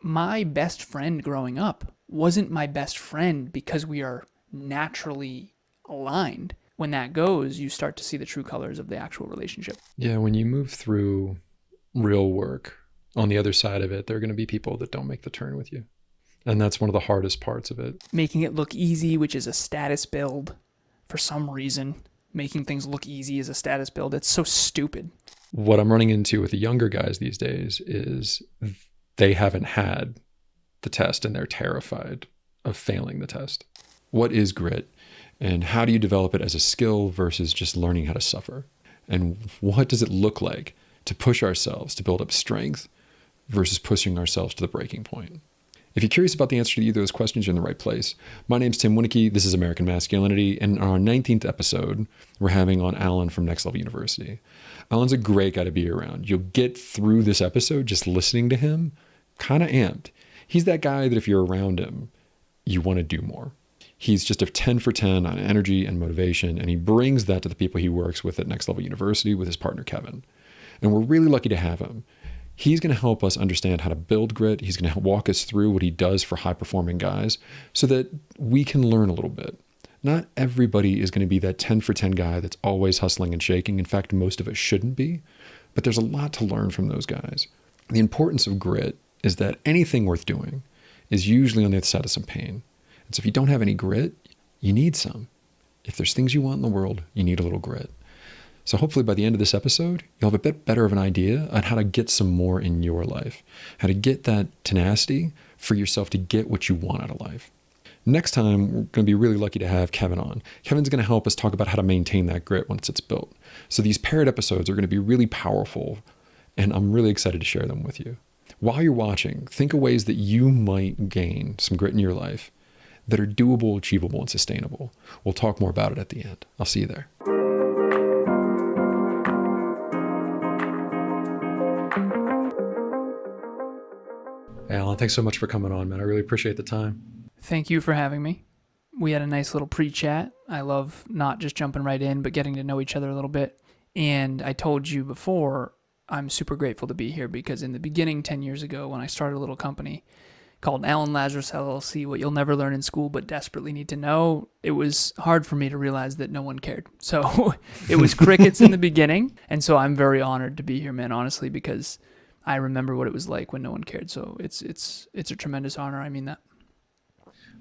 my best friend growing up wasn't my best friend because we are naturally aligned. When that goes, you start to see the true colors of the actual relationship. Yeah, when you move through real work, on the other side of it, there are going to be people that don't make the turn with you. And that's one of the hardest parts of it. Making it look easy, which is a status build for some reason. Making things look easy is a status build. It's so stupid. What I'm running into with the younger guys these days is they haven't had the test and they're terrified of failing the test. What is grit? And how do you develop it as a skill versus just learning how to suffer? And what does it look like to push ourselves to build up strength versus pushing ourselves to the breaking point? If you're curious about the answer to either of those questions, you're in the right place. My name's Tim Winnicky. This is American Masculinity. And on our 19th episode, we're having on Alan from Next Level University. Alan's a great guy to be around. You'll get through this episode just listening to him, kind of amped. He's that guy that if you're around him, you want to do more. He's just a 10 for 10 on energy and motivation, and he brings that to the people he works with at Next Level University with his partner, Kevin. And we're really lucky to have him. He's going to help us understand how to build grit. He's going to walk us through what he does for high-performing guys so that we can learn a little bit. Not everybody is going to be that 10 for 10 guy that's always hustling and shaking. In fact, most of us shouldn't be, but there's a lot to learn from those guys. The importance of grit is that anything worth doing is usually on the other side of some pain. And so if you don't have any grit, you need some. If there's things you want in the world, you need a little grit. So hopefully by the end of this episode, you'll have a bit better of an idea on how to get some more in your life, how to get that tenacity for yourself to get what you want out of life. Next time, we're going to be really lucky to have Kevin on. Kevin's going to help us talk about how to maintain that grit once it's built. So these paired episodes are going to be really powerful, and I'm really excited to share them with you. While you're watching, think of ways that you might gain some grit in your life that are doable, achievable, and sustainable. We'll talk more about it at the end. I'll see you there. Hey, Alan, thanks so much for coming on, man. I really appreciate the time. Thank you for having me. We had a nice little pre-chat. I love not just jumping right in, but getting to know each other a little bit. And I told you before, I'm super grateful to be here because in the beginning, 10 years ago, when I started a little company called Alan Lazaros LLC, what you'll never learn in school but desperately need to know, it was hard for me to realize that no one cared. So it was crickets in the beginning. And so I'm very honored to be here, man, honestly, because I remember what it was like when no one cared. So it's a tremendous honor. I mean that.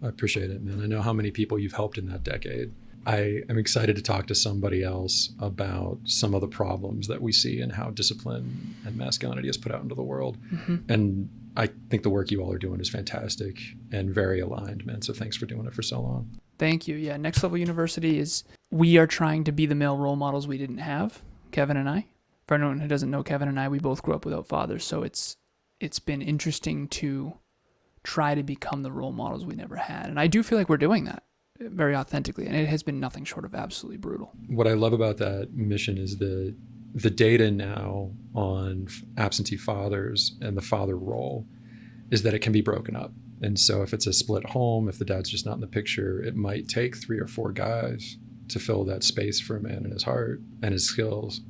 I appreciate it, man. I know how many people you've helped in that decade. I am excited to talk to somebody else about some of the problems that we see and how discipline and masculinity is put out into the world. Mm-hmm. And I think the work you all are doing is fantastic and very aligned, man. So thanks for doing it for so long. Thank you. Yeah, Next Level University we are trying to be the male role models we didn't have, Kevin and I. For anyone who doesn't know Kevin and I, we both grew up without fathers. So it's been interesting to try to become the role models we never had. And I do feel like we're doing that very authentically. And it has been nothing short of absolutely brutal. What I love about that mission is the data now on absentee fathers and the father role is that it can be broken up. And so if it's a split home, if the dad's just not in the picture, it might take 3 or 4 guys to fill that space for a man in his heart and his skills.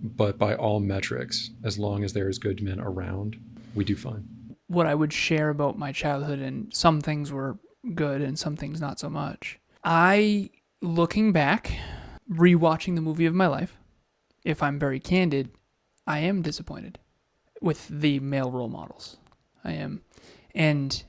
But by all metrics, as long as there is good men around, we do fine. What I would share about my childhood, and some things were good and some things not so much. Looking back, rewatching the movie of my life, if I'm very candid, I am disappointed with the male role models. I am. And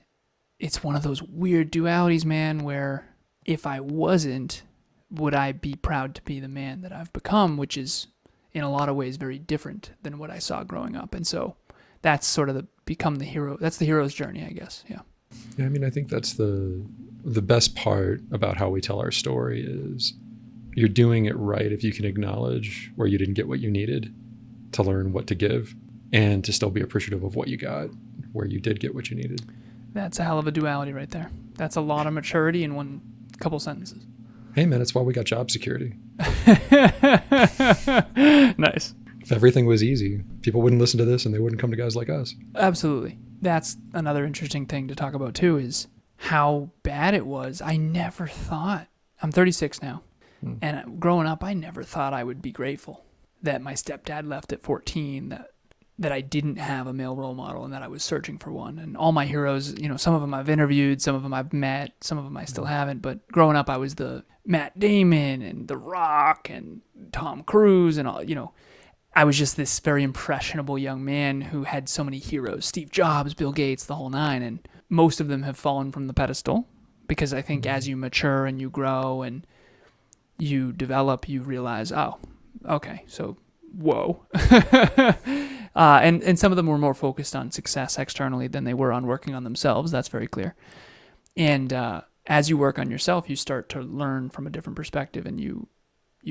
it's one of those weird dualities, man, where if I wasn't, would I be proud to be the man that I've become, which is in a lot of ways very different than what I saw growing up. And so that's sort of become the hero. That's the hero's journey, I guess. Yeah. Yeah, I mean, I think that's the best part about how we tell our story is you're doing it right if you can acknowledge where you didn't get what you needed to learn what to give and to still be appreciative of what you got where you did get what you needed. That's a hell of a duality right there. That's a lot of maturity in one couple sentences. Hey, man, that's why we got job security. Nice. If everything was easy, people wouldn't listen to this and they wouldn't come to guys like us. Absolutely. That's another interesting thing to talk about too, is how bad it was. I never thought, I'm 36 now, and growing up, I never thought I would be grateful that my stepdad left at 14, that that I didn't have a male role model and that I was searching for one. And all my heroes, some of them I've interviewed, some of them I've met, some of them I still haven't. But growing up, I was the Matt Damon and The Rock and Tom Cruise and all, I was just this very impressionable young man who had so many heroes, Steve Jobs, Bill Gates, the whole nine. And most of them have fallen from the pedestal because I think as you mature and you grow and you develop, you realize, oh, okay, so whoa. And some of them were more focused on success externally than they were on working on themselves. That's very clear. And as you work on yourself, you start to learn from a different perspective, and you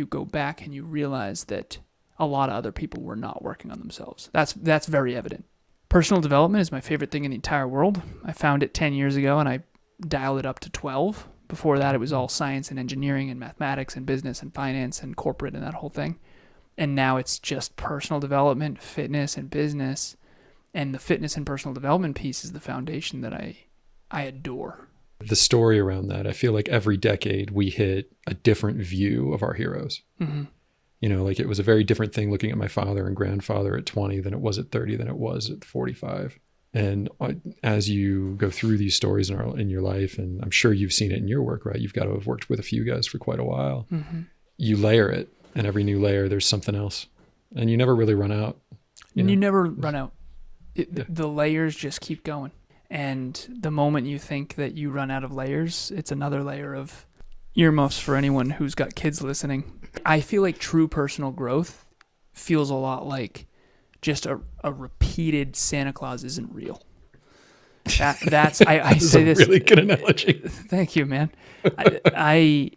go back and you realize that a lot of other people were not working on themselves. That's very evident. Personal development is my favorite thing in the entire world. I found it 10 years ago, and I dialed it up to 12. Before that, it was all science and engineering and mathematics and business and finance and corporate and that whole thing. And now it's just personal development, fitness, and business. And the fitness and personal development piece is the foundation that I adore. The story around that, I feel like every decade we hit a different view of our heroes. Mm-hmm. Like it was a very different thing looking at my father and grandfather at 20 than it was at 30 than it was at 45. And as you go through these stories in your life, and I'm sure you've seen it in your work, right? You've got to have worked with a few guys for quite a while. Mm-hmm. You layer it, and every new layer, there's something else. And you never really run out. You never run out. The layers just keep going. And the moment you think that you run out of layers, it's another layer of earmuffs for anyone who's got kids listening. I feel like true personal growth feels a lot like just a repeated Santa Claus isn't real. That's I say this. Really good analogy. Thank you, man. I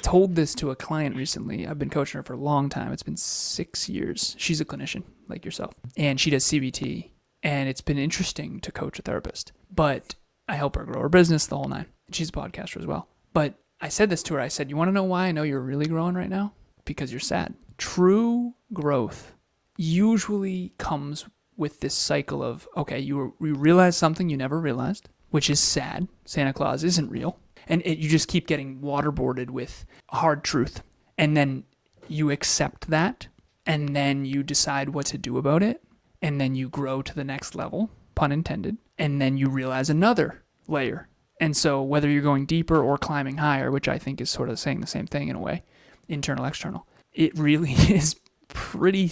told this to a client recently. I've been coaching her for a long time. It's been 6 years. She's a clinician like yourself, and she does CBT. And it's been interesting to coach a therapist, but I help her grow her business, the whole nine. She's a podcaster as well. But I said this to her. I said, you want to know why I know you're really growing right now? Because you're sad. True growth usually comes with this cycle of, okay, you realize something you never realized, which is sad. Santa Claus isn't real. And you just keep getting waterboarded with hard truth. And then you accept that, and then you decide what to do about it. And then you grow to the next level, pun intended, and then you realize another layer. And so whether you're going deeper or climbing higher, which I think is sort of saying the same thing in a way, internal, external, it really is pretty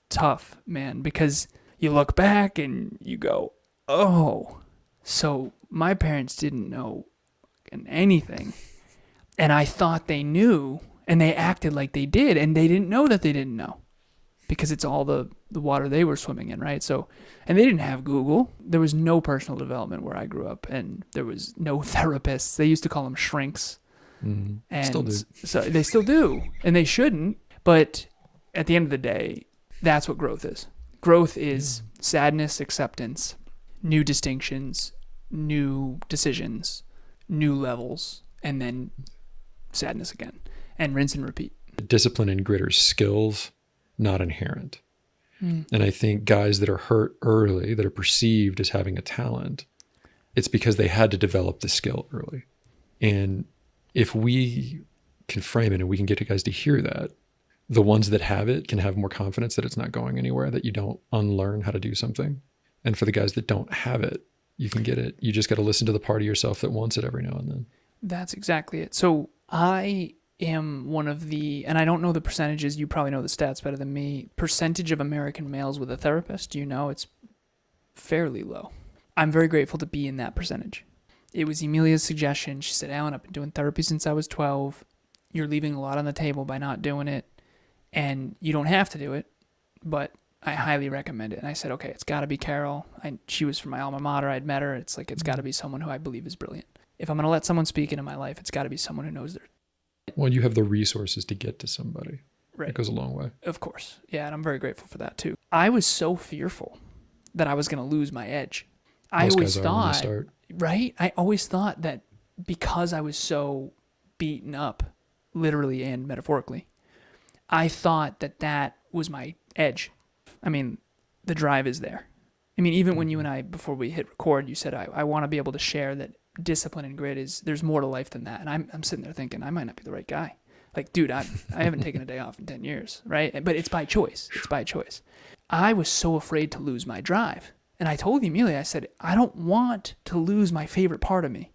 tough, man, because you look back and you go, oh, so my parents didn't know anything. And I thought they knew, and they acted like they did, and they didn't know that they didn't know. Because it's all the water they were swimming in, right? So, and they didn't have Google. There was no personal development where I grew up, and there was no therapists. They used to call them shrinks. Mm-hmm. And still do. So they still do, and they shouldn't. But at the end of the day, that's what growth is. Growth is sadness, acceptance, new distinctions, new decisions, new levels, and then sadness again, and rinse and repeat. Discipline and grit are skills, not inherent. And I think guys that are hurt early, that are perceived as having a talent, it's because they had to develop the skill early. And if we can frame it and we can get guys to hear that, the ones that have it can have more confidence that it's not going anywhere, that you don't unlearn how to do something. And for the guys that don't have it, you can get it. You just got to listen to the part of yourself that wants it every now and then. That's exactly it. So I am one of the, and I don't know the percentages, you probably know the stats better than me, percentage of American males with a therapist, it's fairly low. I'm very grateful to be in that percentage. It was Emilia's suggestion. She said, Alan, I've been doing therapy since I was 12. You're leaving a lot on the table by not doing it, and you don't have to do it, but I highly recommend it. And I said, okay, it's got to be Carol. She was from my alma mater. I'd met her. It's like, it's got to be someone who I believe is brilliant. If I'm going to let someone speak into my life, it's got to be someone who knows their. Well, you have the resources to get to somebody. Right. It goes a long way. Of course. Yeah, and I'm very grateful for that too. I was so fearful that I was going to lose my edge. I always thought, right? I always thought that because I was so beaten up, literally and metaphorically, I thought that was my edge. I mean, the drive is there. I mean, even when you and I, before we hit record, you said, I want to be able to share that discipline and grit there's more to life than that. And I'm sitting there thinking, I might not be the right guy. Like, dude, I haven't taken a day off in 10 years, right? But it's by choice. It's by choice. I was so afraid to lose my drive. And I told Emilia, I said, I don't want to lose my favorite part of me.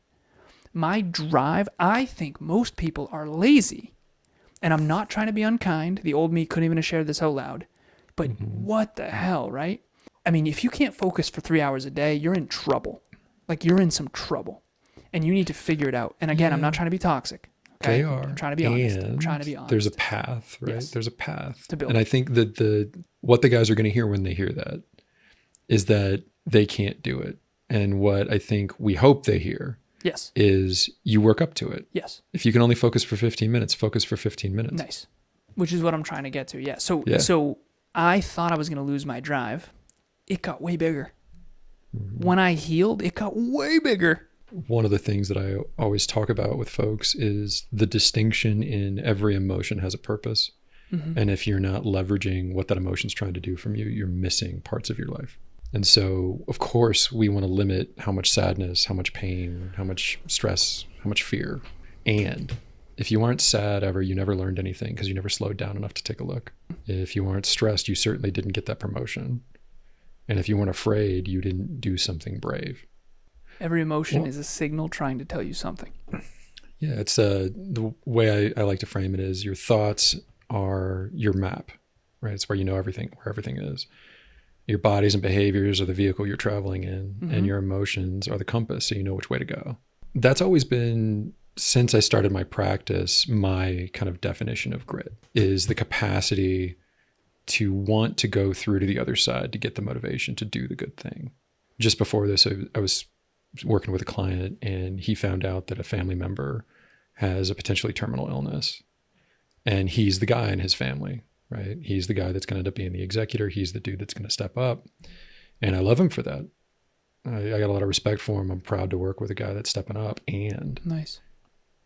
My drive, I think most people are lazy. And I'm not trying to be unkind. The old me couldn't even have shared this out loud. But what the hell, right? I mean, if you can't focus for 3 hours a day, you're in trouble. Like, you're in some trouble. And you need to figure it out. And again, I'm not trying to be toxic. Okay? They are. I'm trying to be honest. I'm trying to be honest. There's a path, right? Yes. There's a path to build. And I think that what the guys are going to hear when they hear that is that they can't do it. And what I think we hope they hear yes. is you work up to it. Yes. If you can only focus for 15 minutes, focus for 15 minutes. Nice. Which is what I'm trying to get to. Yeah. So I thought I was going to lose my drive. It got way bigger. When I healed, it got way bigger. One of the things that I always talk about with folks is the distinction in every emotion has a purpose. And if you're not leveraging what that emotion's trying to do from you, you're missing parts of your life. And so, of course, we want to limit how much sadness, how much pain, how much stress, how much fear. And if you aren't sad ever, you never learned anything because you never slowed down enough to take a look. If you aren't stressed, you certainly didn't get that promotion. And if you weren't afraid, you didn't do something brave. Every emotion is a signal trying to tell you something. Yeah, it's the way I like to frame it is your thoughts are your map, right? It's where you know everything, where everything is. Your bodies and behaviors are the vehicle you're traveling in, and your emotions are the compass, so you know which way to go. That's always been, since I started my practice, my kind of definition of grit is the capacity to want to go through to the other side to get the motivation to do the good thing. Just before this, I was working with a client and he found out that a family member has a potentially terminal illness. And he's the guy in his family, right? He's the guy that's going to end up being the executor. He's the dude that's going to step up. And I love him for that. I got a lot of respect for him. I'm proud to work with a guy that's stepping up. And nice.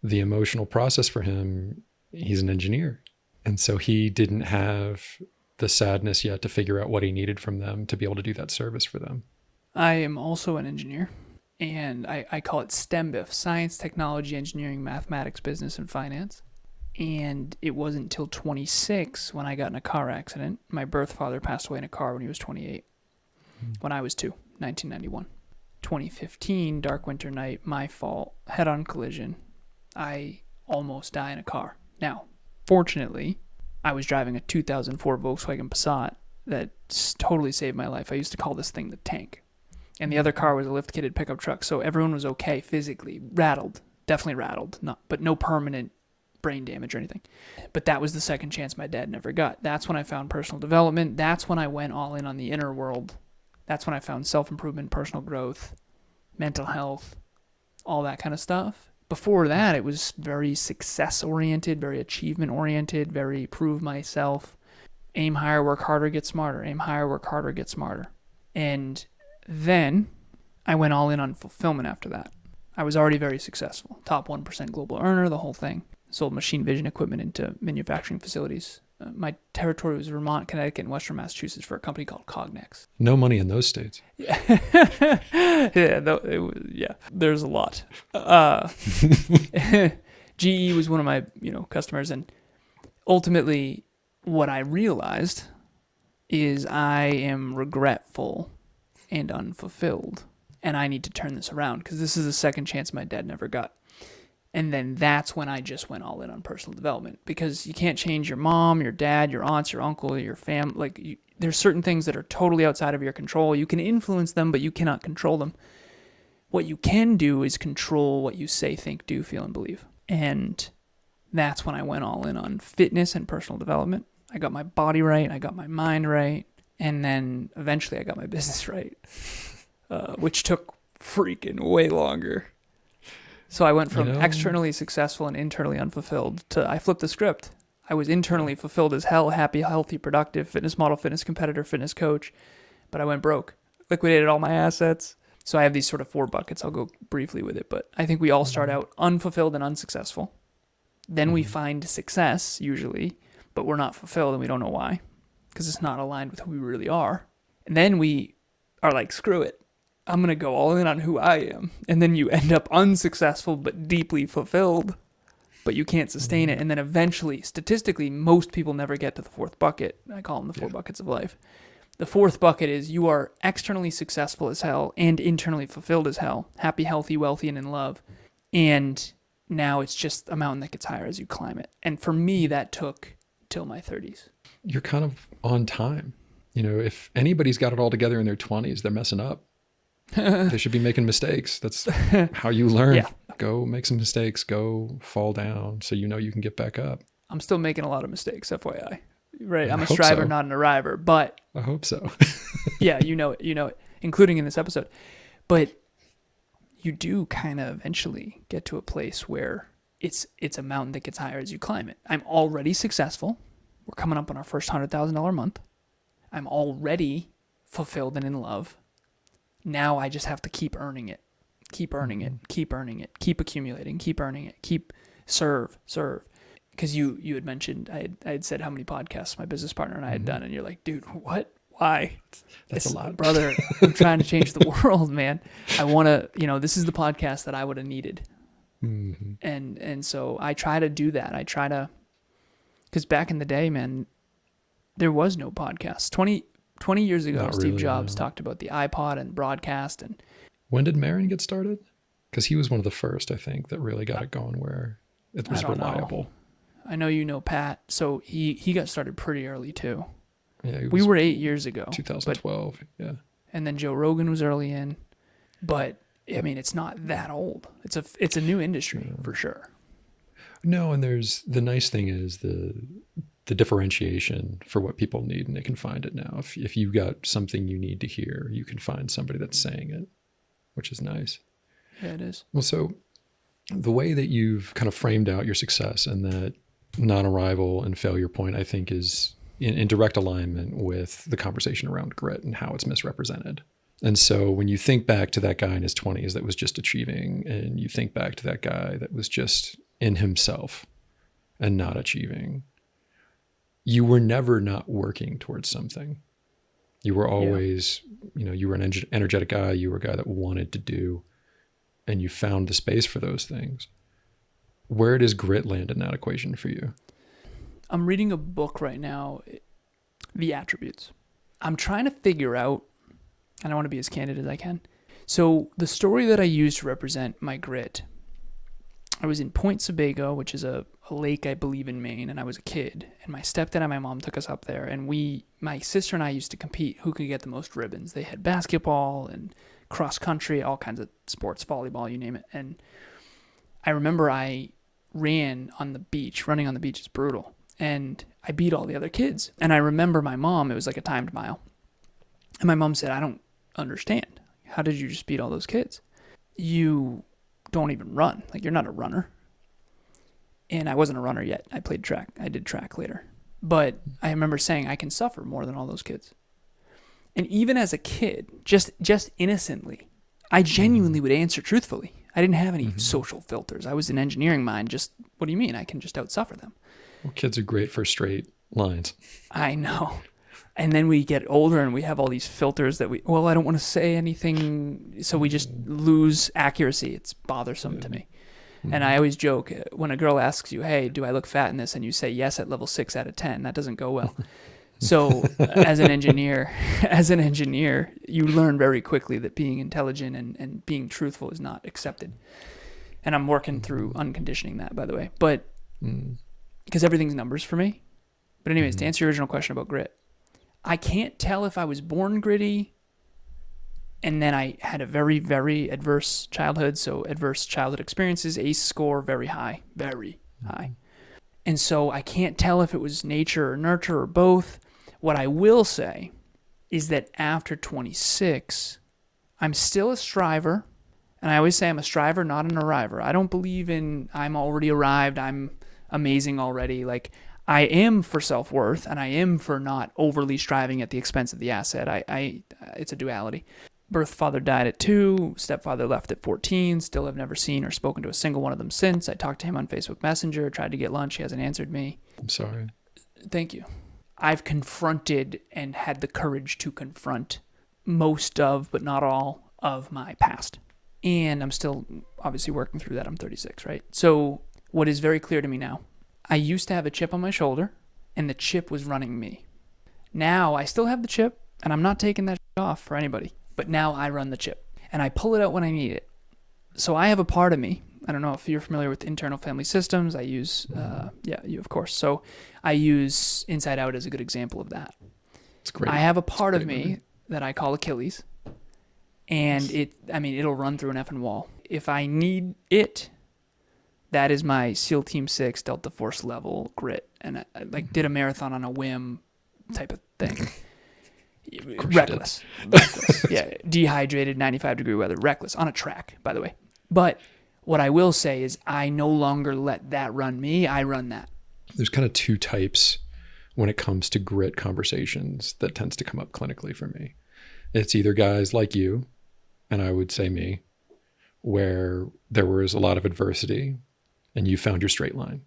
The emotional process for him, he's an engineer. And so he didn't have the sadness yet to figure out what he needed from them to be able to do that service for them. I am also an engineer. And I call it STEMBIF, Science, Technology, Engineering, Mathematics, Business, and Finance. And it wasn't until 26 when I got in a car accident. My birth father passed away in a car when he was 28. When I was 2, 1991. 2015, dark winter night, my fault, head-on collision. I almost die in a car. Now, fortunately, I was driving a 2004 Volkswagen Passat that totally saved my life. I used to call this thing the tank. And the other car was a lift-kitted pickup truck, so everyone was okay physically. Rattled. Definitely rattled. But no permanent brain damage or anything. But that was the second chance my dad never got. That's when I found personal development. That's when I went all in on the inner world. That's when I found self-improvement, personal growth, mental health, all that kind of stuff. Before that, it was very success-oriented, very achievement-oriented, very prove myself. Aim higher, work harder, get smarter. Aim higher, work harder, get smarter. And then I went all in on fulfillment after that. I was already very successful. Top 1% global earner, the whole thing. Sold machine vision equipment into manufacturing facilities. My territory was Vermont, Connecticut, and Western Massachusetts for a company called Cognex. No money in those states. Yeah, there's a lot. GE was one of my customers, and ultimately what I realized is I am regretful and unfulfilled, and I need to turn this around because this is the second chance my dad never got. And then that's when I just went all in on personal development, because you can't change your mom, your dad, your aunts, your uncle, your family. There's certain things that are totally outside of your control. You can influence them, but you cannot control them. What you can do is control what you say, think, do, feel, and believe. And that's when I went all in on fitness and personal development. I got my body right. I got my mind right. And then eventually I got my business right, which took freaking way longer. So I went from externally successful and internally unfulfilled to I flipped the script. I was internally fulfilled as hell, happy, healthy, productive, fitness model, fitness competitor, fitness coach, but I went broke, liquidated all my assets. So I have these sort of 4 buckets. I'll go briefly with it, but I think we all start out unfulfilled and unsuccessful. Then we find success usually, but we're not fulfilled and we don't know why, because it's not aligned with who we really are. And then we are like, screw it. I'm going to go all in on who I am. And then you end up unsuccessful but deeply fulfilled. but you can't sustain it. And then eventually, statistically, most people never get to the fourth bucket. I call them the four buckets of life. The fourth bucket is you are externally successful as hell and internally fulfilled as hell, happy, healthy, wealthy, and in love. And now it's just a mountain that gets higher as you climb it. And for me, that took till my 30s. You're kind of on time. If anybody's got it all together in their 20s, they're messing up. They should be making mistakes. That's how you learn. Yeah. Go make some mistakes, go fall down so you can get back up. I'm still making a lot of mistakes, FYI. Right, I'm I a hope striver, so. not an arriver, but I hope so. yeah, you know it, including in this episode. But you do kind of eventually get to a place where it's a mountain that gets higher as you climb it. I'm already successful. We're coming up on our first $100,000 month. I'm already fulfilled and in love. Now I just have to keep earning it. Keep earning it. Keep earning it. Keep accumulating. Keep earning it. Keep serve. Because you had mentioned, I had said how many podcasts my business partner and I had done, and you're like, dude, what? Why? That's a lot. Brother, I'm trying to change the world, man. I want to, this is the podcast that I would have needed. Mm-hmm. And so I try to do that. I try to, because back in the day, man, there was no podcast. 20 years ago, Not Steve really, Jobs no. talked about the iPod and broadcast. And When did Marin get started? Because he was one of the first, I think, that really got it going where it was I don't know. reliable. I know you know Pat, so he got started pretty early too. Yeah, We were 8 years ago. 2012. Yeah. And then Joe Rogan was early in. But, I mean, it's not that old. It's a new industry, for sure. No, and there's the nice thing is the differentiation for what people need, and they can find it now. If you got something you need to hear, you can find somebody that's saying it, which is nice. Yeah, it is. Well, so the way that you've kind of framed out your success and that non-arrival and failure point, I think, is in direct alignment with the conversation around grit and how it's misrepresented. And so when you think back to that guy in his 20s that was just achieving, and you think back to that guy that was just in himself and not achieving, you were never not working towards something. You were always, you were an energetic guy. You were a guy that wanted to do, and you found the space for those things. Where does grit land in that equation for you? I'm reading a book right now, The Attributes. I'm trying to figure out, and I want to be as candid as I can. So the story that I used to represent my grit, I was in Point Sebago, which is a lake, I believe, in Maine, and I was a kid. And my stepdad and my mom took us up there, and my sister and I used to compete who could get the most ribbons. They had basketball and cross country, all kinds of sports, volleyball, you name it. And I remember I ran on the beach. Running on the beach is brutal. And I beat all the other kids. And I remember my mom, it was like a timed mile. And my mom said, I don't understand. How did you just beat all those kids? You don't even run. Like, you're not a runner. And I wasn't a runner yet. I played track. I did track later. But I remember saying, I can suffer more than all those kids. And even as a kid, just innocently, I genuinely would answer truthfully. I didn't have any social filters. I was an engineering mind. Just, what do you mean? I can just outsuffer them. Well, kids are great for straight lines. I know. And then we get older and we have all these filters that I don't want to say anything. So we just lose accuracy. It's bothersome to me. And I always joke, when a girl asks you, hey, do I look fat in this? And you say yes at level 6 out of 10. That doesn't go well. So as an engineer, you learn very quickly that being intelligent and being truthful is not accepted. And I'm working through unconditioning that, by the way. But because everything's numbers for me. But anyways, to answer your original question about grit, I can't tell if I was born gritty and then I had a very, very adverse childhood. So adverse childhood experiences, ACE score, very high, very high. And so I can't tell if it was nature or nurture or both. What I will say is that after 26, I'm still a striver. And I always say I'm a striver, not an arriver. I don't believe in I'm already arrived, I'm amazing already. Like, I am for self-worth, and I am for not overly striving at the expense of the asset. It's a duality. Birth father died at 2, stepfather left at 14, still have never seen or spoken to a single one of them since. I talked to him on Facebook Messenger, tried to get lunch, he hasn't answered me. I'm sorry. Thank you. I've confronted and had the courage to confront most of, but not all, of my past. And I'm still obviously working through that. I'm 36, right? So What is very clear to me now, I used to have a chip on my shoulder, and the chip was running me. Now I still have the chip, and I'm not taking that off for anybody, but now I run the chip, and I pull it out when I need it. So I have a part of me. I don't know if you're familiar with internal family systems. I use, you of course. So I use Inside Out as a good example of that. It's great. I have a part of me movie that I call Achilles, and it'll run through an effing wall. If I need it, that is my SEAL Team 6 Delta Force level grit, and I did a marathon on a whim type of thing. Reckless. Yeah, dehydrated, 95-degree weather, reckless on a track, by the way. But what I will say is I no longer let that run me. I run that. There's kind of two types when it comes to grit conversations that tends to come up clinically for me. It's either guys like you, and I would say me, where there was a lot of adversity and you found your straight line.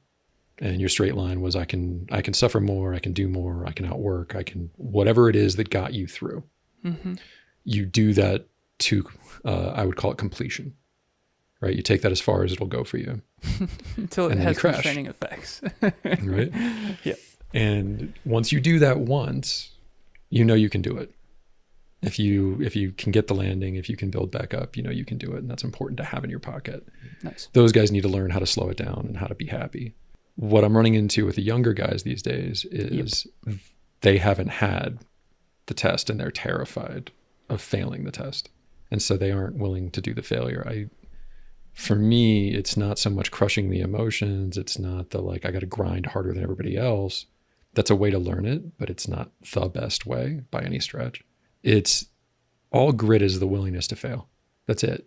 And your straight line was I can suffer more, I can do more, I can outwork, I can, whatever it is that got you through. Mm-hmm. You do that to, I would call it completion, right? You take that as far as it'll go for you. Until it has constraining effects. Right? Yeah. And once you do that once, you know you can do it. If you can get the landing, if you can build back up, you know you can do it. And that's important to have in your pocket. Nice. Those guys need to learn how to slow it down and how to be happy. What I'm running into with the younger guys these days is they haven't had the test and they're terrified of failing the test. And so they aren't willing to do the failure. For me, it's not so much crushing the emotions. It's not the I got to grind harder than everybody else. That's a way to learn it, but it's not the best way by any stretch. It's all grit is the willingness to fail. That's it.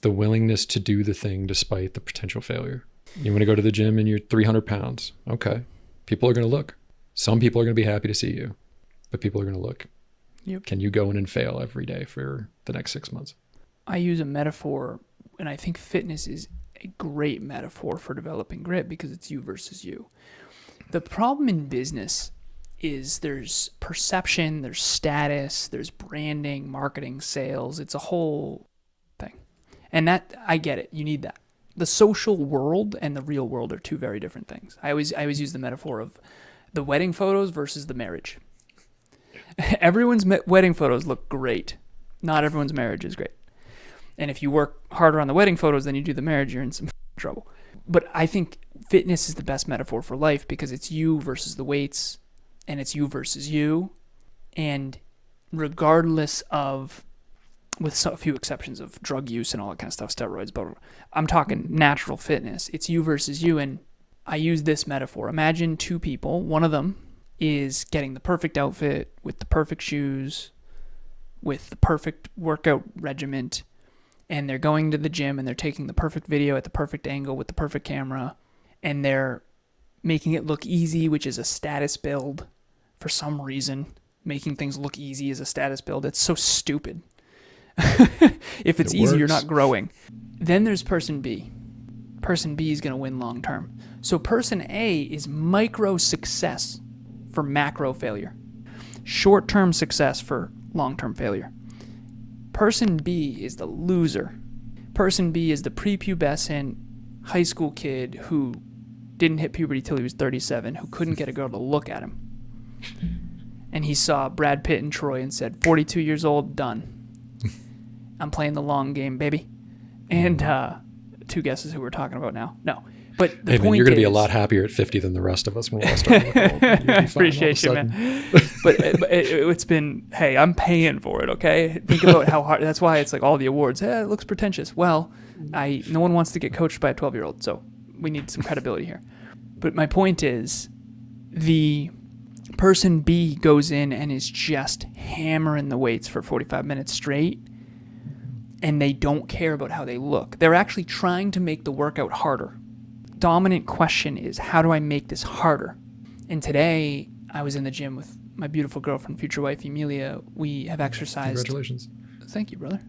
The willingness to do the thing despite the potential failure. You want to go to the gym and you're 300 pounds. Okay. People are going to look. Some people are going to be happy to see you, but people are going to look. Yep. Can you go in and fail every day for the next 6 months? I use a metaphor, and I think fitness is a great metaphor for developing grit because it's you versus you. The problem in business is there's perception, there's status, there's branding, marketing, sales. It's a whole thing. And that, I get it. You need that. The social world and the real world are two very different things. I always use the metaphor of the wedding photos versus the marriage. Everyone's wedding photos look great. Not everyone's marriage is great. And if you work harder on the wedding photos than you do the marriage, you're in some trouble. But I think fitness is the best metaphor for life because it's you versus the weights and it's you versus you. And regardless of, with a few exceptions of drug use and all that kind of stuff, steroids, but I'm talking natural fitness. It's you versus you. And I use this metaphor. Imagine two people. One of them is getting the perfect outfit with the perfect shoes, with the perfect workout regimen, and they're going to the gym and they're taking the perfect video at the perfect angle with the perfect camera, and they're making it look easy, which is a status build for some reason. Making things look easy is a status build. It's so stupid. If it's easy, you're not growing. Then there's person B. Person B is going to win long term. So person A is micro success for macro failure. Short-term success for long-term failure. Person B is the loser. Person B is the prepubescent high school kid who didn't hit puberty till he was 37, who couldn't get a girl to look at him. And he saw Brad Pitt and Troy and said, 42 years old, done. I'm playing the long game, baby. And two guesses who we're talking about now. No. But the point you're going to be a is- lot happier at 50 than the rest of us when we're all starting. I appreciate you, man. But it's been, hey, I'm paying for it, okay? Think about how hard, that's why it's like all the awards. It looks pretentious. Well, no one wants to get coached by a 12-year-old, so we need some credibility here. But my point is, the person B goes in and is just hammering the weights for 45 minutes straight, and they don't care about how they look. They're actually trying to make the workout harder. Dominant question is, how do I make this harder? And today, I was in the gym with my beautiful girlfriend, future wife, Emilia. We have exercised. Congratulations. Thank you, brother.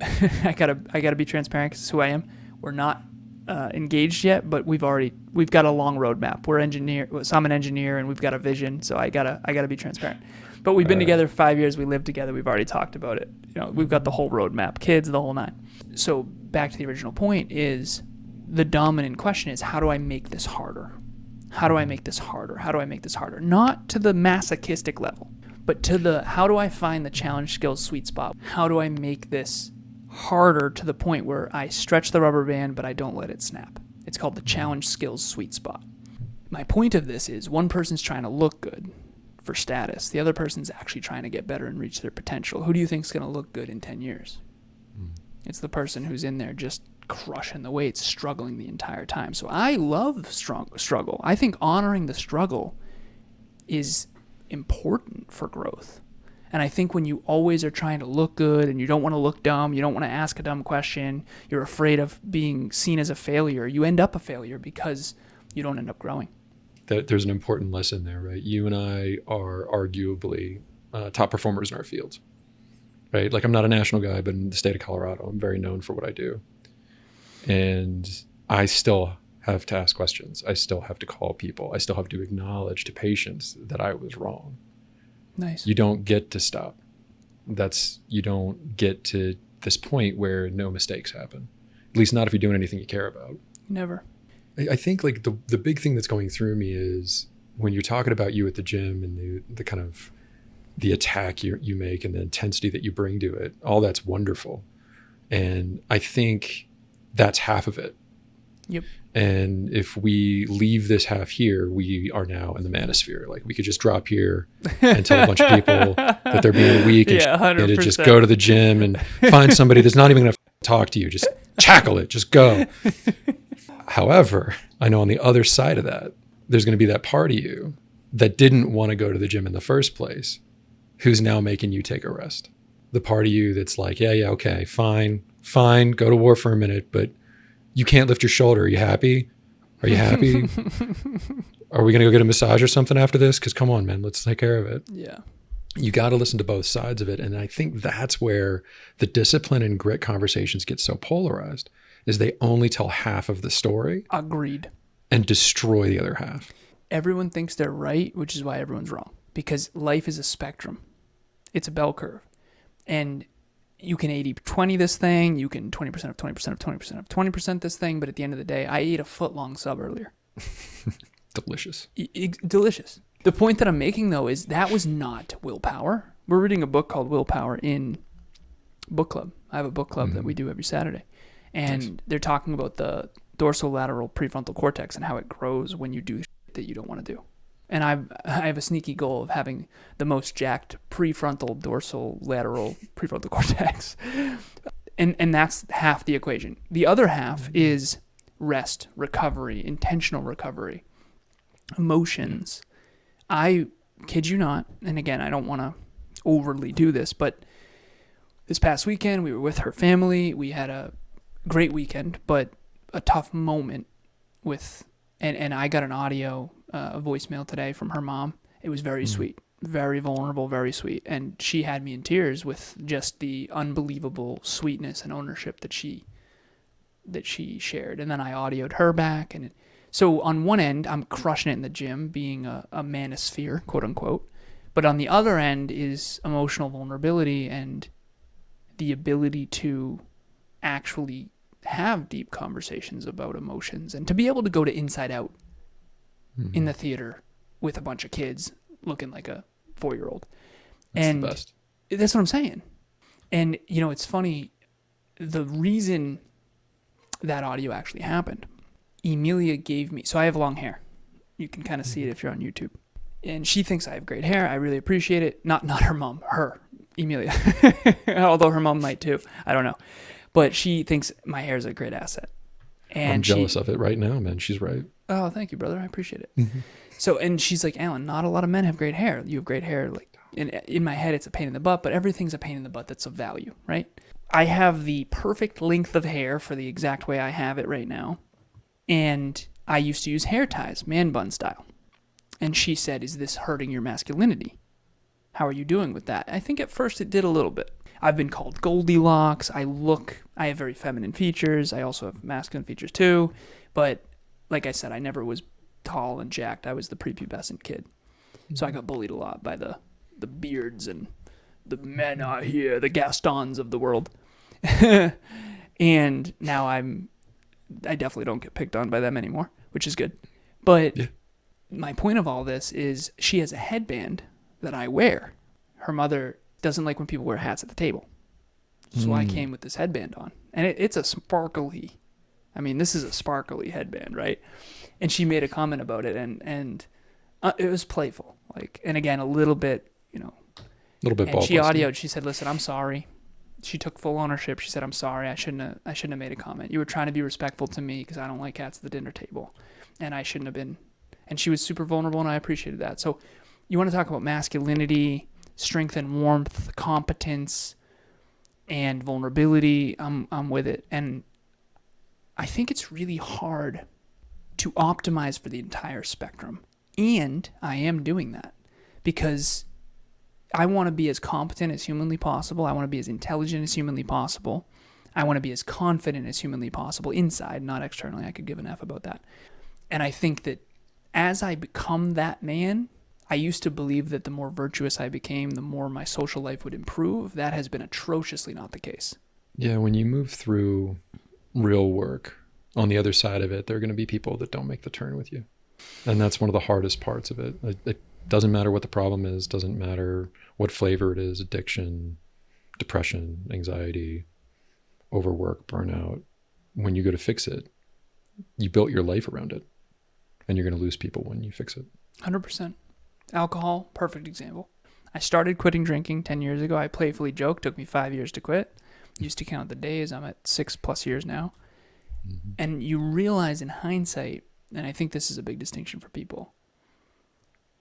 I gotta be transparent because it's who I am. We're not engaged yet, but we've got a long roadmap. So I'm an engineer and we've got a vision. So I gotta be transparent. But we've been together for 5 years. We live together. We've already talked about it. We've got the whole roadmap, kids, the whole nine. So back to the original point is, the dominant question is, how do I make this harder? How do I make this harder? How do I make this harder? Not to the masochistic level, but to the, how do I find the challenge skills sweet spot? How do I make this harder to the point where I stretch the rubber band, but I don't let it snap? It's called the challenge skills sweet spot. My point of this is, one person's trying to look good for status. The other person's actually trying to get better and reach their potential. Who do you think's going to look good in 10 years? It's the person who's in there just crushing the weights, struggling the entire time. So I love struggle. I think honoring the struggle is important for growth. And I think when you always are trying to look good and you don't want to look dumb, you don't want to ask a dumb question, you're afraid of being seen as a failure, you end up a failure because you don't end up growing. There's an important lesson there, right? You and I are arguably top performers in our fields, right? Like, I'm not a national guy, but in the state of Colorado, I'm very known for what I do. And I still have to ask questions. I still have to call people. I still have to acknowledge to patients that I was wrong. Nice. You don't get to stop. You don't get to this point where no mistakes happen. At least not if you're doing anything you care about. Never. I think like the big thing that's going through me is when you're talking about you at the gym and the kind of the attack you make and the intensity that you bring to it, all that's wonderful. And I think that's half of it. Yep. And if we leave this half here, we are now in the manosphere. Like, we could just drop here and tell a bunch of people that they're being weak and, and just go to the gym and find somebody that's not even going to talk to you. Just tackle it. Just go. However, I know on the other side of that, there's going to be that part of you that didn't want to go to the gym in the first place, who's now making you take a rest. The part of you that's like, yeah, okay, fine, go to war for a minute, but you can't lift your shoulder. Are you happy? Are you happy? Are we going to go get a massage or something after this? Because come on, man, let's take care of it. Yeah. You got to listen to both sides of it. And I think that's where the discipline and grit conversations get so polarized, is they only tell half of the story. Agreed. And destroy the other half. Everyone thinks they're right, which is why everyone's wrong. Because life is a spectrum. It's a bell curve. And you can 80-20 this thing, you can 20% of 20% of 20% of 20% this thing, but at the end of the day, I ate a foot-long sub earlier. Delicious. Delicious. The point that I'm making, though, is that was not willpower. We're reading a book called Willpower in book club. I have a book club that we do every Saturday. And they're talking about the dorsolateral prefrontal cortex and how it grows when you do shit that you don't want to do. And I have a sneaky goal of having the most jacked prefrontal dorsolateral prefrontal cortex. And that's half the equation. The other half is rest, recovery, intentional recovery, emotions. I kid you not, and again, I don't want to overly do this, but this past weekend we were with her family. We had a great weekend, but a tough moment with, and I got an audio, a voicemail today from her mom. It was very sweet, very vulnerable, very sweet. And she had me in tears with just the unbelievable sweetness and ownership that she shared. And then I audioed her back. And so on one end, I'm crushing it in the gym, being a manosphere, quote unquote. But on the other end is emotional vulnerability and the ability to actually have deep conversations about emotions and to be able to go to Inside Out in the theater with a bunch of kids looking like a 4-year-old. And the best. That's what I'm saying. And, you know, it's funny. The reason that audio actually happened, Emilia gave me, so I have long hair. You can kind of see it if you're on YouTube. And she thinks I have great hair. I really appreciate it. Not her mom, her, Emilia. Although her mom might too. I don't know. But she thinks my hair is a great asset. And I'm jealous of it right now, man. She's right. Oh, thank you, brother. I appreciate it. So, and she's like, Alan, not a lot of men have great hair. You have great hair. Like, in my head, it's a pain in the butt, but everything's a pain in the butt that's of value, right? I have the perfect length of hair for the exact way I have it right now. And I used to use hair ties, man bun style. And she said, is this hurting your masculinity? How are you doing with that? I think at first it did a little bit. I've been called Goldilocks. I have very feminine features. I also have masculine features too. But like I said, I never was tall and jacked. I was the prepubescent kid. So I got bullied a lot by the beards and the men are here, the Gastons of the world. And now I'm I definitely don't get picked on by them anymore, which is good. But Yeah. my point of all this is she has a headband that I wear. Her mother doesn't like when people wear hats at the table. So I came with this headband on. And it's a sparkly, this is a sparkly headband, right? And she made a comment about it, and it was playful. And again, a little bit, A little bit and ball she busting. audioed, she said, listen, I'm sorry. She took full ownership. She said, I'm sorry. I shouldn't have made a comment. You were trying to be respectful to me because I don't like cats at the dinner table. And I shouldn't have been. And she was super vulnerable, and I appreciated that. So you want to talk about masculinity, strength and warmth, competence, and vulnerability. I'm with it. And I think it's really hard to optimize for the entire spectrum. And I am doing that because I want to be as competent as humanly possible. I want to be as intelligent as humanly possible. I want to be as confident as humanly possible inside, not externally. I could give an F about that. And I think that as I become that man, I used to believe that the more virtuous I became, the more my social life would improve. That has been atrociously not the case. Yeah, when you move through real work, on the other side of it, there are going to be people that don't make the turn with you. And that's one of the hardest parts of it. It doesn't matter what the problem is, doesn't matter what flavor it is, addiction, depression, anxiety, overwork, burnout. When you go to fix it, you built your life around it, and you're going to lose people when you fix it. 100%. Alcohol, perfect example. I started quitting drinking 10 years ago. I playfully joked, took me 5 years to quit. Used to count the days. I'm at 6+ years now. Mm-hmm. And you realize in hindsight, and I think this is a big distinction for people,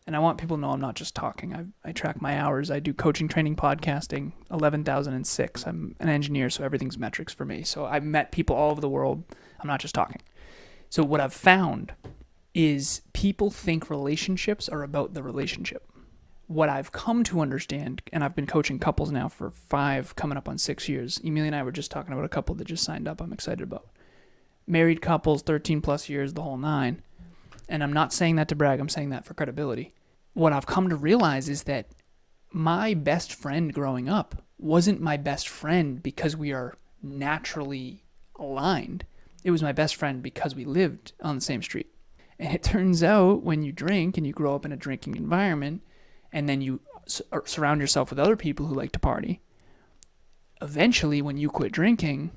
and I want people to know I'm not just talking. I track my hours. I do coaching, training, podcasting, 11,006. I'm an engineer, so everything's metrics for me. So I've met people all over the world. I'm not just talking. So what I've found is people think relationships are about the relationship. What I've come to understand, and I've been coaching couples now for 5, coming up on 6 years. Emilia and I were just talking about a couple that just signed up I'm excited about. Married couples, 13+ years, the whole 9. And I'm not saying that to brag, I'm saying that for credibility. What I've come to realize is that my best friend growing up wasn't my best friend because we are naturally aligned. It was my best friend because we lived on the same street. And it turns out when you drink and you grow up in a drinking environment and then you surround yourself with other people who like to party, eventually when you quit drinking,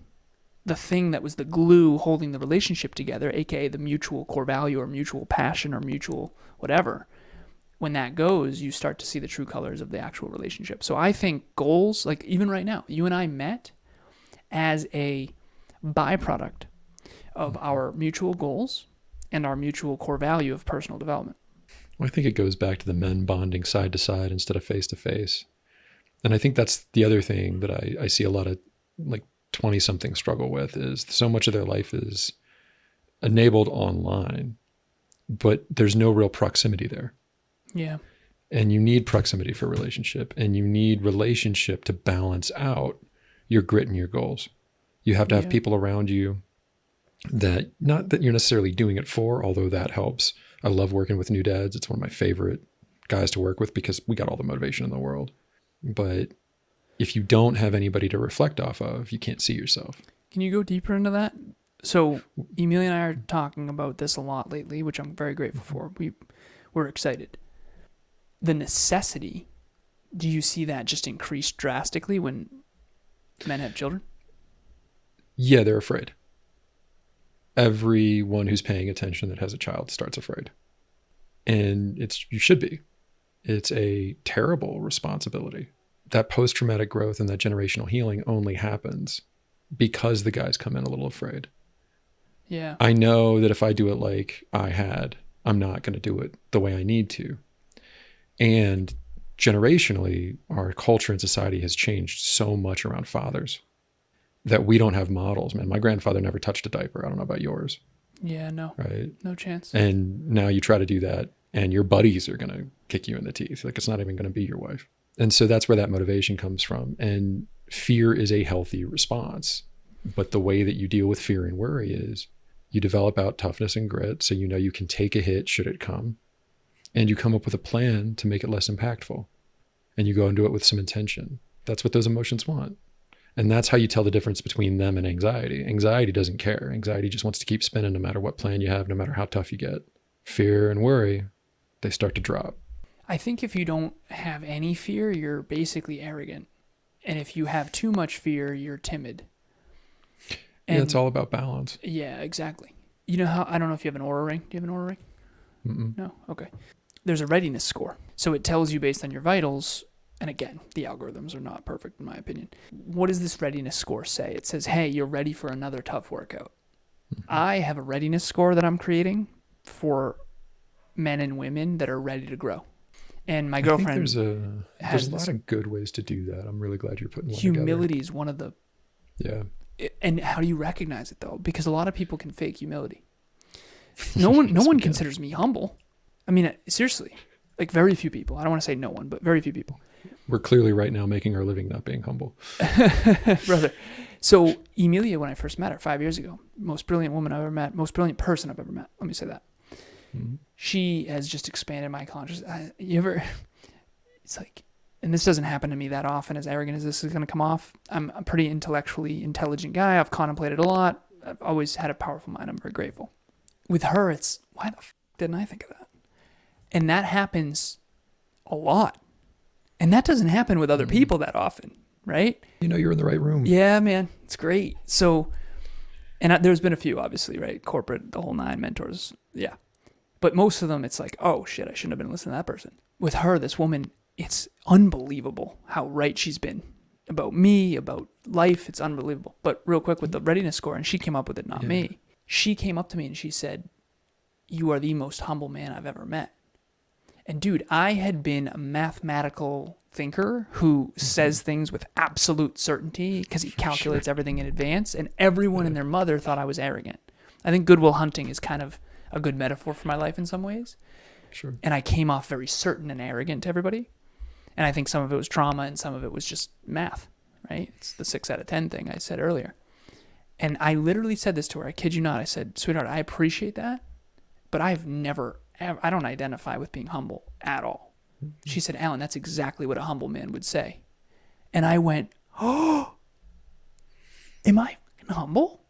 the thing that was the glue holding the relationship together, aka the mutual core value or mutual passion or mutual whatever, when that goes, you start to see the true colors of the actual relationship. So I think goals, like even right now, you and I met as a byproduct of our mutual goals and our mutual core value of personal development. Well, I think it goes back to the men bonding side to side instead of face to face. And I think that's the other thing that I see a lot of 20-somethings struggle with is so much of their life is enabled online, but there's no real proximity there. Yeah. And you need proximity for relationship, and you need relationship to balance out your grit and your goals. You have to have people around you that, not that you're necessarily doing it for, although that helps. I love working with new dads. It's one of my favorite guys to work with because we got all the motivation in the world. But if you don't have anybody to reflect off of, you can't see yourself. Can you go deeper into that? So Emilia and I are talking about this a lot lately, which I'm very grateful for. We're excited. The necessity, do you see that just increase drastically when men have children? Yeah, they're afraid. Everyone who's paying attention that has a child starts afraid. And you should be. It's a terrible responsibility. That post-traumatic growth and that generational healing only happens because the guys come in a little afraid. Yeah. I know that if I do it like I'm not going to do it the way I need to. And generationally, our culture and society has changed so much around fathers that we don't have models, man. My grandfather never touched a diaper. I don't know about yours. Yeah, no. Right? No chance. And now you try to do that and your buddies are going to kick you in the teeth. It's not even going to be your wife. And so that's where that motivation comes from. And fear is a healthy response. But the way that you deal with fear and worry is you develop out toughness and grit so you know you can take a hit should it come. And you come up with a plan to make it less impactful. And you go and do it with some intention. That's what those emotions want. And that's how you tell the difference between them and anxiety. Anxiety doesn't care. Anxiety just wants to keep spinning no matter what plan you have, no matter how tough you get. Fear and worry, they start to drop. I think if you don't have any fear, you're basically arrogant. And if you have too much fear, you're timid. And yeah, it's all about balance. Yeah, exactly. You know how, I don't know if you have an aura ring. Do you have an aura ring? Mm-mm. No? Okay. There's a readiness score. So it tells you based on your vitals, and again, the algorithms are not perfect in my opinion. What does this readiness score say? It says, hey, you're ready for another tough workout. Mm-hmm. I have a readiness score that I'm creating for men and women that are ready to grow. And my girlfriend there's a lot of good ways to do that. I'm really glad you're putting one humility together. Is one of the... Yeah. And how do you recognize it though? Because a lot of people can fake humility. No one considers me humble. I mean, seriously, like very few people. I don't want to say no one, but very few people. We're clearly right now making our living not being humble. Brother. So Emilia, when I first met her 5 years ago, most brilliant woman I've ever met, most brilliant person I've ever met. Let me say that. Mm-hmm. She has just expanded my consciousness. It's like, and this doesn't happen to me that often, as arrogant as this is going to come off. I'm a pretty intellectually intelligent guy. I've contemplated a lot. I've always had a powerful mind. I'm very grateful. With her, it's, why the f*** didn't I think of that? And that happens a lot. And that doesn't happen with other people that often, right? You know, you're in the right room. Yeah, man. It's great. So, and there's been a few, obviously, right? Corporate, the whole nine, mentors. Yeah. But most of them, it's like, oh, shit, I shouldn't have been listening to that person. With her, this woman, it's unbelievable how right she's been about me, about life. It's unbelievable. But real quick with the readiness score, and she came up with it, not me. She came up to me and she said, you are the most humble man I've ever met. And dude, I had been a mathematical thinker who says things with absolute certainty because he calculates everything in advance. And everyone and their mother thought I was arrogant. I think Good Will Hunting is kind of a good metaphor for my life in some ways. Sure. And I came off very certain and arrogant to everybody. And I think some of it was trauma and some of it was just math, right? It's the 6 out of 10 thing I said earlier. And I literally said this to her. I kid you not. I said, sweetheart, I appreciate that, but I don't identify with being humble at all. She said, Alan, that's exactly what a humble man would say. And I went, oh, am I humble?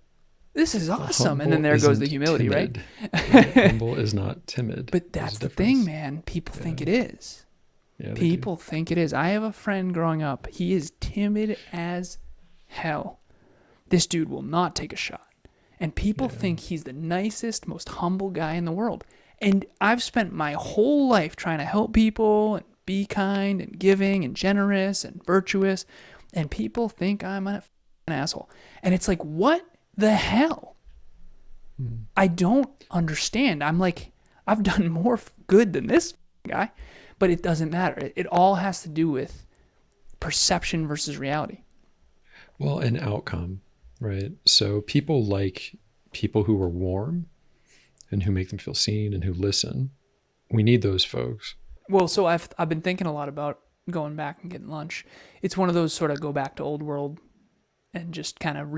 This is awesome. And then there goes the humility, timid. Right? Humble is not timid. But that's the thing, man. People think it is. Yeah, people think it is. I have a friend growing up. He is timid as hell. This dude will not take a shot. And people think he's the nicest, most humble guy in the world. And I've spent my whole life trying to help people and be kind and giving and generous and virtuous. And people think I'm an asshole. And it's like, what the hell? I don't understand. I'm like, I've done more good than this guy. But it doesn't matter. It all has to do with perception versus reality. Well, an outcome, right? So people like people who are warm and who make them feel seen and who listen. We need those folks. Well, so I've been thinking a lot about going back and getting lunch. It's one of those sort of go back to old world and just kind of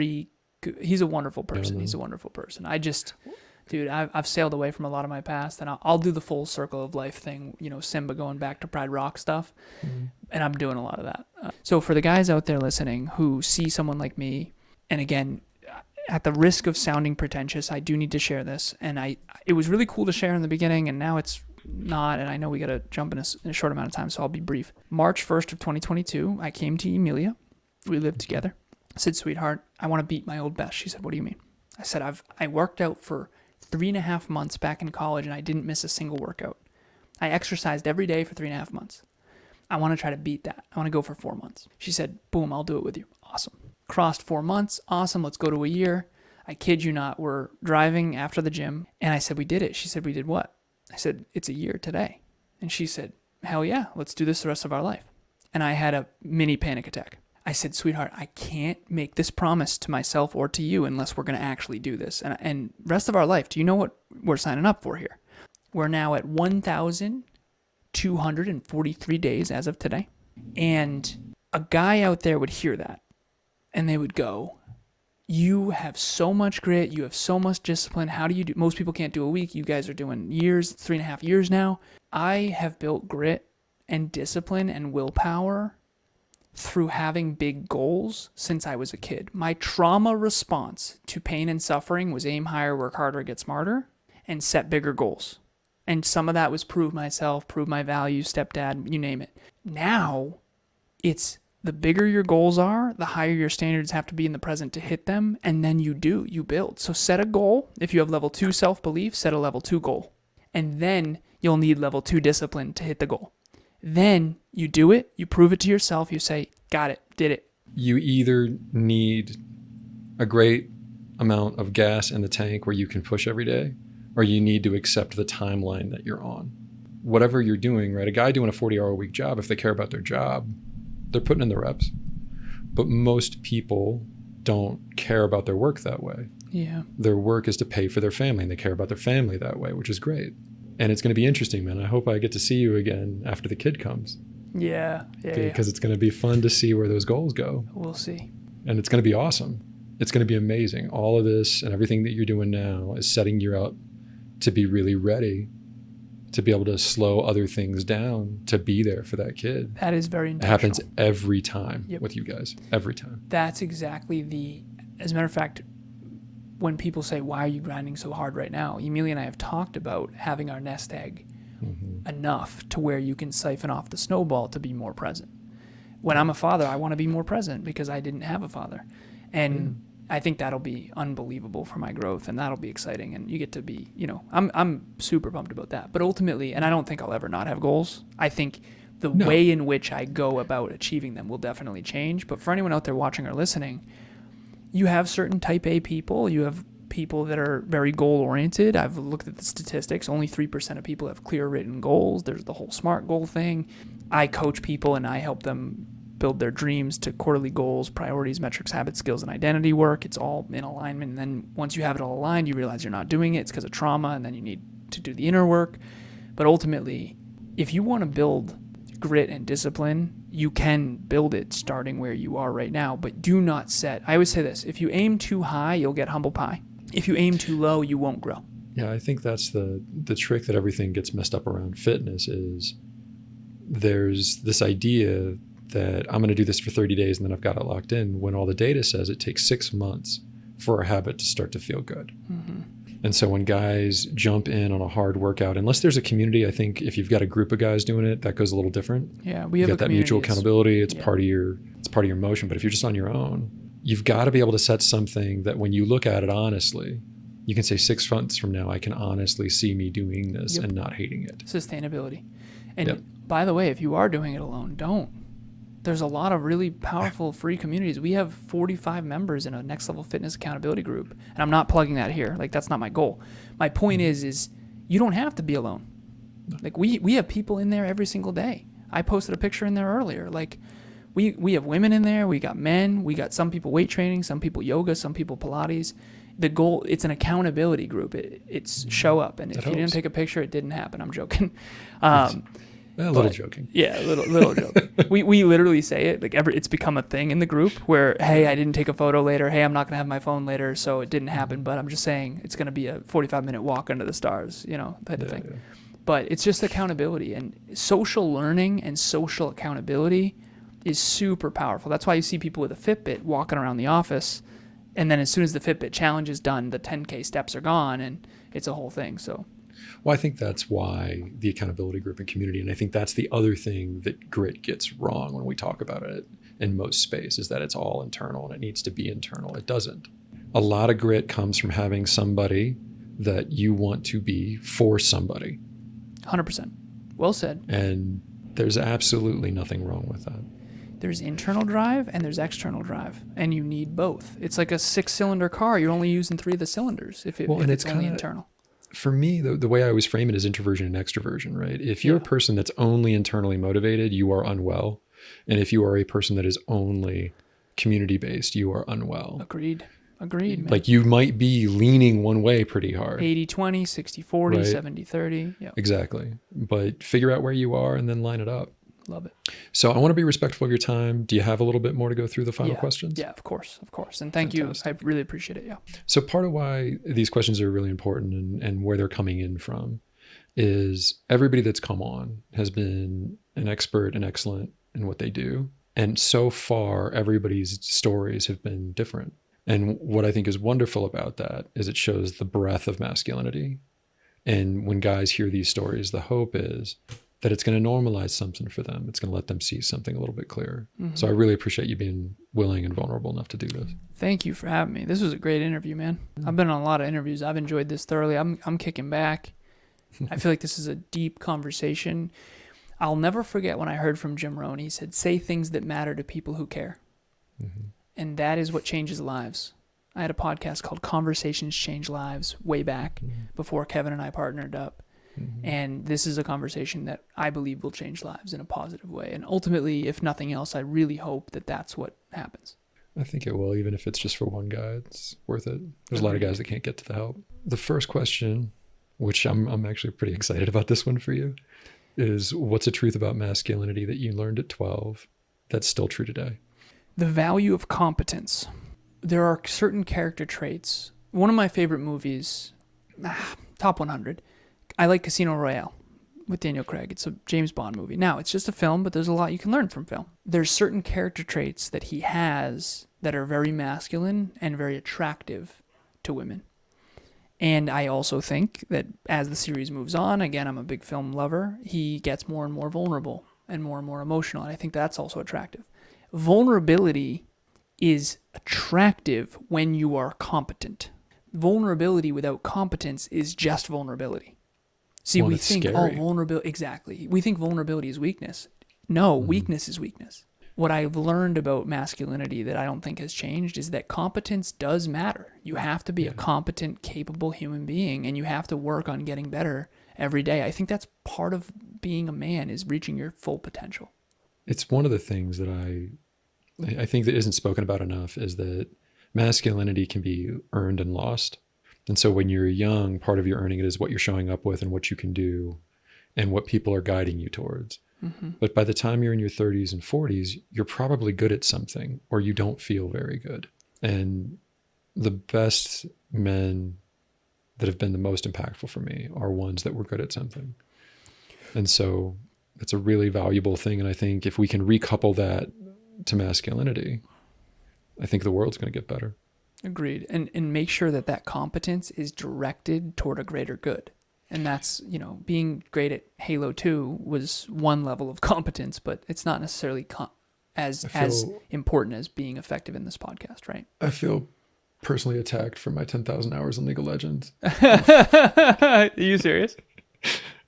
he's a wonderful person. He's a wonderful person. Dude, I've sailed away from a lot of my past, and I'll do the full circle of life thing, Simba going back to Pride Rock stuff, and I'm doing a lot of that. So for the guys out there listening who see someone like me, and again, at the risk of sounding pretentious, I do need to share this, and it was really cool to share in the beginning, and now it's not, and I know we got to jump in a short amount of time, so I'll be brief. March 1st of 2022, I came to Emilia. We lived together. I said, sweetheart, I want to beat my old best. She said, what do you mean? I said, I worked out for 3.5 months back in college, and I didn't miss a single workout. I exercised every day for 3.5 months. I want to try to beat that. I want to go for 4 months. She said, boom, I'll do it with you. Awesome. Crossed 4 months. Awesome. Let's go to a year. I kid you not. We're driving after the gym, and I said, we did it. She said, we did what? I said, it's a year today. And she said, hell yeah, let's do this the rest of our life. And I had a mini panic attack. I said, sweetheart, I can't make this promise to myself or to you unless we're going to actually do this. And rest of our life, do you know what we're signing up for here? We're now at 1,243 days as of today. And a guy out there would hear that and they would go, you have so much grit. You have so much discipline. How do you do? Most people can't do a week. You guys are doing years, 3.5 years now. I have built grit and discipline and willpower through having big goals since I was a kid. My trauma response to pain and suffering was aim higher, work harder, get smarter, and set bigger goals. And some of that was prove myself, prove my value, stepdad, you name it. Now, it's the bigger your goals are, the higher your standards have to be in the present to hit them, and then you build. So set a goal. If you have level 2 self-belief, set a level 2 goal. And then you'll need level 2 discipline to hit the goal. Then you do it, you prove it to yourself, you say, got it, did it. You either need a great amount of gas in the tank where you can push every day, or you need to accept the timeline that you're on. Whatever you're doing, right? A guy doing a 40-hour-a-week job, if they care about their job, they're putting in the reps. But most people don't care about their work that way. Yeah. Their work is to pay for their family, and they care about their family that way, which is great. And it's going to be interesting, man. I hope I get to see you again after the kid comes. Yeah. Because it's going to be fun to see where those goals go. We'll see. And it's going to be awesome. It's going to be amazing. All of this and everything that you're doing now is setting you up to be really ready to be able to slow other things down, to be there for that kid. That is very intentional. It happens every time with you guys. Every time. That's exactly as a matter of fact, when people say, why are you grinding so hard right now? Emilia and I have talked about having our nest egg enough to where you can siphon off the snowball to be more present. When I'm a father, I want to be more present because I didn't have a father. And I think that'll be unbelievable for my growth, and that'll be exciting. And you get to be, I'm super pumped about that. But ultimately, and I don't think I'll ever not have goals. I think the way in which I go about achieving them will definitely change. But for anyone out there watching or listening, you have certain type A people. You have people that are very goal-oriented. I've looked at the statistics. Only 3% of people have clear written goals. There's the whole SMART goal thing. I coach people, and I help them build their dreams to quarterly goals, priorities, metrics, habits, skills, and identity work. It's all in alignment. And then once you have it all aligned, you realize you're not doing it. It's because of trauma, and then you need to do the inner work. But ultimately, if you want to build grit and discipline, you can build it starting where you are right now. But do not set. I always say this. If you aim too high, you'll get humble pie. If you aim too low, you won't grow. Yeah, I think that's the trick that everything gets messed up around fitness is there's this idea that I'm going to do this for 30 days and then I've got it locked in, when all the data says it takes 6 months for a habit to start to feel good. And so when guys jump in on a hard workout, unless there's a community, I think if you've got a group of guys doing it, that goes a little different. Yeah, we have that mutual accountability. It's part of your motion. But if you're just on your own, you've got to be able to set something that when you look at it honestly, you can say 6 months from now, I can honestly see me doing this and not hating it. Sustainability. And by the way, if you are doing it alone, don't. There's a lot of really powerful free communities. We have 45 members in a Next Level Fitness accountability group. And I'm not plugging that here. Like, that's not my goal. My point is you don't have to be alone. Like, we have people in there every single day. I posted a picture in there earlier. Like, we have women in there. We got men. We got some people weight training, some people yoga, some people Pilates. The goal, it's an accountability group. It's show up. And if you didn't take a picture, it didn't happen. I'm joking. A little joking. Yeah, little joking. We literally say it. Like it's become a thing in the group where, hey, I didn't take a photo later. Hey, I'm not going to have my phone later, so it didn't happen. But I'm just saying it's going to be a 45-minute walk under the stars, type of thing. Yeah. But it's just accountability. And social learning and social accountability is super powerful. That's why you see people with a Fitbit walking around the office, and then as soon as the Fitbit challenge is done, the 10K steps are gone, and it's a whole thing. So. Well, I think that's why the accountability group and community, and I think that's the other thing that grit gets wrong when we talk about it in most space, is that it's all internal and it needs to be internal. It doesn't. A lot of grit comes from having somebody that you want to be for somebody. 100%. Well said. And there's absolutely nothing wrong with that. There's internal drive and there's external drive, and you need both. It's like a 6-cylinder car. You're only using 3 of the cylinders if it's only internal. For me, the way I always frame it is introversion and extroversion, right? If you're a person that's only internally motivated, you are unwell. And if you are a person that is only community-based, you are unwell. Agreed, man. Like you might be leaning one way pretty hard. 80-20, 60-40, right? 70-30. Yeah. Exactly. But figure out where you are and then line it up. Love it. So I want to be respectful of your time. Do you have a little bit more to go through the final questions? Yeah, of course. And thank you. I really appreciate it. Yeah. So part of why these questions are really important and where they're coming in from is everybody that's come on has been an expert and excellent in what they do. And so far, everybody's stories have been different. And what I think is wonderful about that is it shows the breadth of masculinity. And when guys hear these stories, the hope is that it's going to normalize something for them. It's going to let them see something a little bit clearer. Mm-hmm. So I really appreciate you being willing and vulnerable enough to do this. Thank you for having me. This was a great interview, man. I've been on a lot of interviews. I've enjoyed this thoroughly. I'm kicking back. I feel like this is a deep conversation. I'll never forget when I heard from Jim Rohn. He said, say things that matter to people who care. Mm-hmm. And that is what changes lives. I had a podcast called Conversations Change Lives way back before Kevin and I partnered up. Mm-hmm. And this is a conversation that I believe will change lives in a positive way. And ultimately, if nothing else, I really hope that that's what happens. I think it will, even if it's just for one guy, it's worth it. There's a lot of guys that can't get to the help. The first question, which I'm actually pretty excited about this one for you, is what's a truth about masculinity that you learned at 12 that's still true today? The value of competence. There are certain character traits. One of my favorite movies, top 100, I like Casino Royale with Daniel Craig. It's a James Bond movie. Now, it's just a film, but there's a lot you can learn from film. There's certain character traits that he has that are very masculine and very attractive to women. And I also think that as the series moves on, again, I'm a big film lover, he gets more and more vulnerable and more emotional. And I think that's also attractive. Vulnerability is attractive when you are competent. Vulnerability without competence is just vulnerability. See, we think, scary. Vulnerability, exactly. We think vulnerability is weakness. No, weakness is weakness. What I've learned about masculinity that I don't think has changed is that competence does matter. You have to be a competent, capable human being, and you have to work on getting better every day. I think that's part of being a man, is reaching your full potential. It's one of the things that I think that isn't spoken about enough is that masculinity can be earned and lost. And so when you're young, part of your earning it is what you're showing up with and what you can do and what people are guiding you towards. Mm-hmm. But by the time you're in your 30s and 40s, you're probably good at something or you don't feel very good. And the best men that have been the most impactful for me are ones that were good at something. And so it's a really valuable thing. And I think if we can recouple that to masculinity, I think the world's going to get better. Agreed. And make sure that that competence is directed toward a greater good. And that's, being great at Halo 2 was one level of competence, but it's not necessarily as important as being effective in this podcast, right? I feel personally attacked for my 10,000 hours in League of Legends. Are you serious?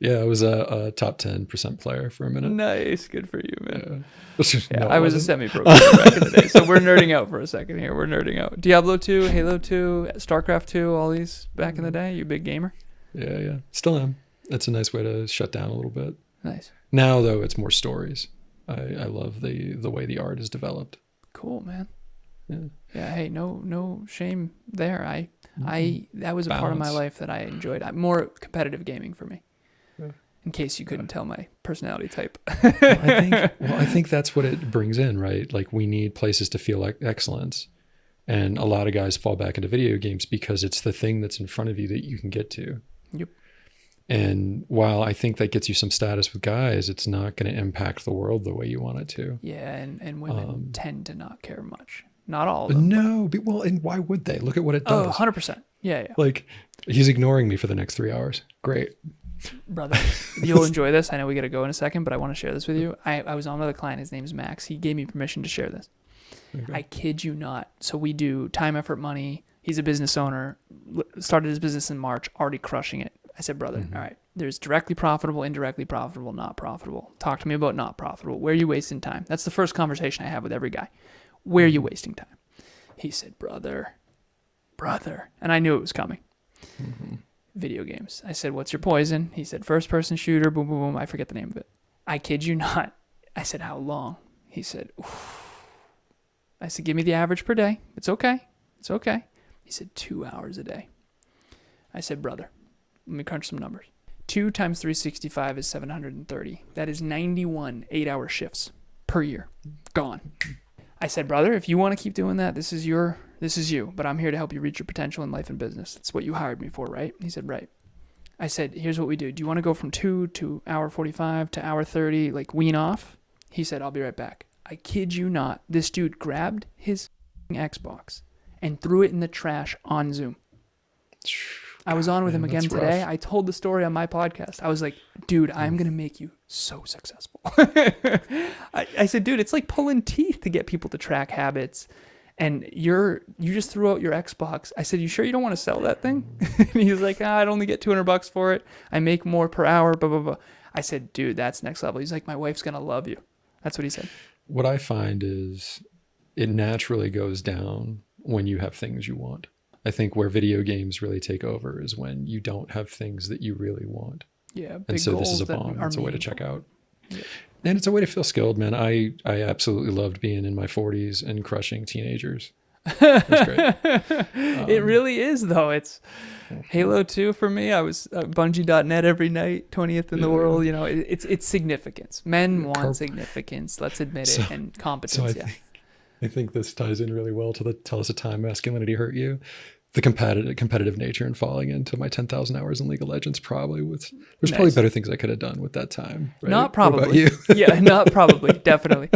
Yeah, I was a top 10% player for a minute. Nice. Good for you, man. Yeah. No, I was a semi-pro player back in the day. So we're nerding out for a second here. We're nerding out. Diablo 2, Halo 2, StarCraft 2, all these back in the day. You a big gamer? Yeah. Still am. That's a nice way to shut down a little bit. Nice. Now, though, it's more stories. I love the way the art is developed. Cool, man. Yeah. Hey, no shame there. That was a part of my life that I enjoyed. More competitive gaming for me. Yeah. In case you couldn't tell my personality type. I think that's what it brings in, right? Like we need places to feel like excellence. And a lot of guys fall back into video games because it's the thing that's in front of you that you can get to. Yep. And while I think that gets you some status with guys, it's not going to impact the world the way you want it to. Yeah, and women tend to not care much. Not all of them. No, well, and why would they? Look at what it does. Oh, 100%. Yeah. Like, he's ignoring me for the next 3 hours. Great. Brother, you'll enjoy this. I know we got to go in a second, but I want to share this with you. I was on with a client. His name's Max. He gave me permission to share this. Okay. I kid you not. So we do time, effort, money. He's a business owner. Started his business in March, already crushing it. I said, brother, all right, there's directly profitable, indirectly profitable, not profitable. Talk to me about not profitable. Where are you wasting time? That's the first conversation I have with every guy. Where are you wasting time? He said, brother. And I knew it was coming. Mm-hmm. Video games. I said, what's your poison? He said, first person shooter, boom, boom, boom. I forget the name of it. I kid you not. I said, how long? He said, oof. I said, give me the average per day. It's okay. He said, 2 hours a day. I said, brother, let me crunch some numbers. 2 times 365 is 730. That is 91 8-hour shifts per year. Gone. I said, brother, if you want to keep doing that, this is you, but I'm here to help you reach your potential in life and business. That's what you hired me for, right? He said, right. I said, here's what we do. Do you want to go from 2 to hour 45 to hour 30, like wean off? He said, I'll be right back. I kid you not, this dude grabbed his Xbox and threw it in the trash on Zoom. I was on with him again today. I told the story on my podcast. I was like, dude, I'm going to make you so successful. I said, dude, it's like pulling teeth to get people to track habits. And you just threw out your Xbox. I said, you sure you don't want to sell that thing? And he was like, I'd only get $200 for it. I make more per hour, blah, blah, blah. I said, dude, that's next level. He's like, my wife's going to love you. That's what he said. What I find is it naturally goes down when you have things you want. I think where video games really take over is when you don't have things that you really want. Yeah. And so this is a bomb. It's a way to check out. Yeah. And it's a way to feel skilled, man. I absolutely loved being in my 40s and crushing teenagers. It was great. It really is, though. It's Halo 2 for me. I was Bungie.net every night, 20th in the world. You know, it's significance. Men want significance. Let's admit it. And competence. I think this ties in really well to tell us a time masculinity hurt you. The competitive nature and falling into my 10,000 hours in League of Legends there's probably better things I could have done with that time. Right? Not probably. What about you? Yeah, not probably. Definitely.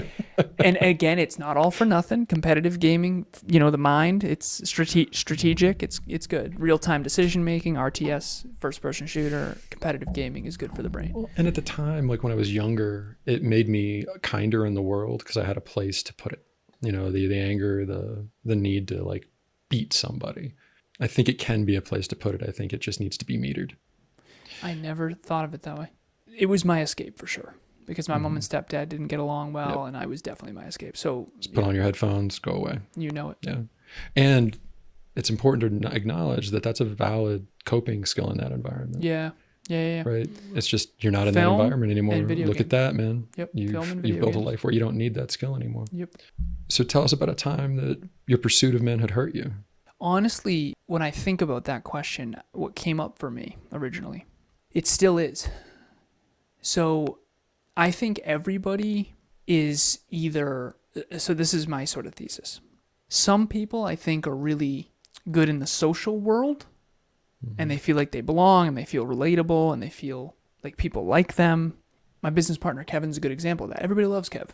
And again, it's not all for nothing. Competitive gaming, you know, the mind, it's strategic. It's good. Real-time decision-making, RTS, first-person shooter, competitive gaming is good for the brain. Well, and at the time, like when I was younger, it made me kinder in the world because I had a place to put it. You know, the anger, the need to like beat somebody. I think it can be a place to put it. I think it just needs to be metered. I never thought of it that way. It was my escape for sure because my mom and stepdad didn't get along well, and I was definitely my escape. So just put on your headphones, go away. You know it. Yeah. And it's important to acknowledge that that's a valid coping skill in that environment. Yeah. Right. It's just you're not in that environment anymore. Look at that, man. Yep. You've built a life where you don't need that skill anymore. Yep. So tell us about a time that your pursuit of manhood hurt you. Honestly, when I think about that question, what came up for me originally, it still is. So I think everybody is so this is my sort of thesis. Some people I think are really good in the social world. And they feel like they belong and they feel relatable and they feel like people like them. My business partner, Kevin's a good example of that. Everybody loves Kev.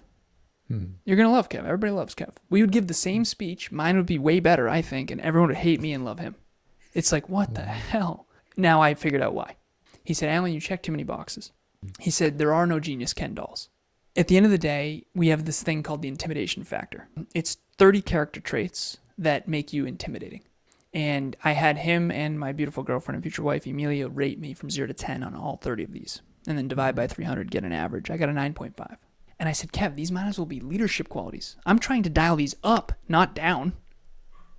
You're going to love Kev. Everybody loves Kev. We would give the same speech. Mine would be way better, I think, and everyone would hate me and love him. It's like, what the hell? Now I figured out why. He said, Alan, you check too many boxes. He said, there are no genius Ken dolls. At the end of the day, we have this thing called the intimidation factor. It's 30 character traits that make you intimidating. And I had him and my beautiful girlfriend and future wife, Emilia, rate me from 0 to 10 on all 30 of these. And then divide by 300, get an average. I got a 9.5. And I said, Kev, these might as well be leadership qualities. I'm trying to dial these up, not down.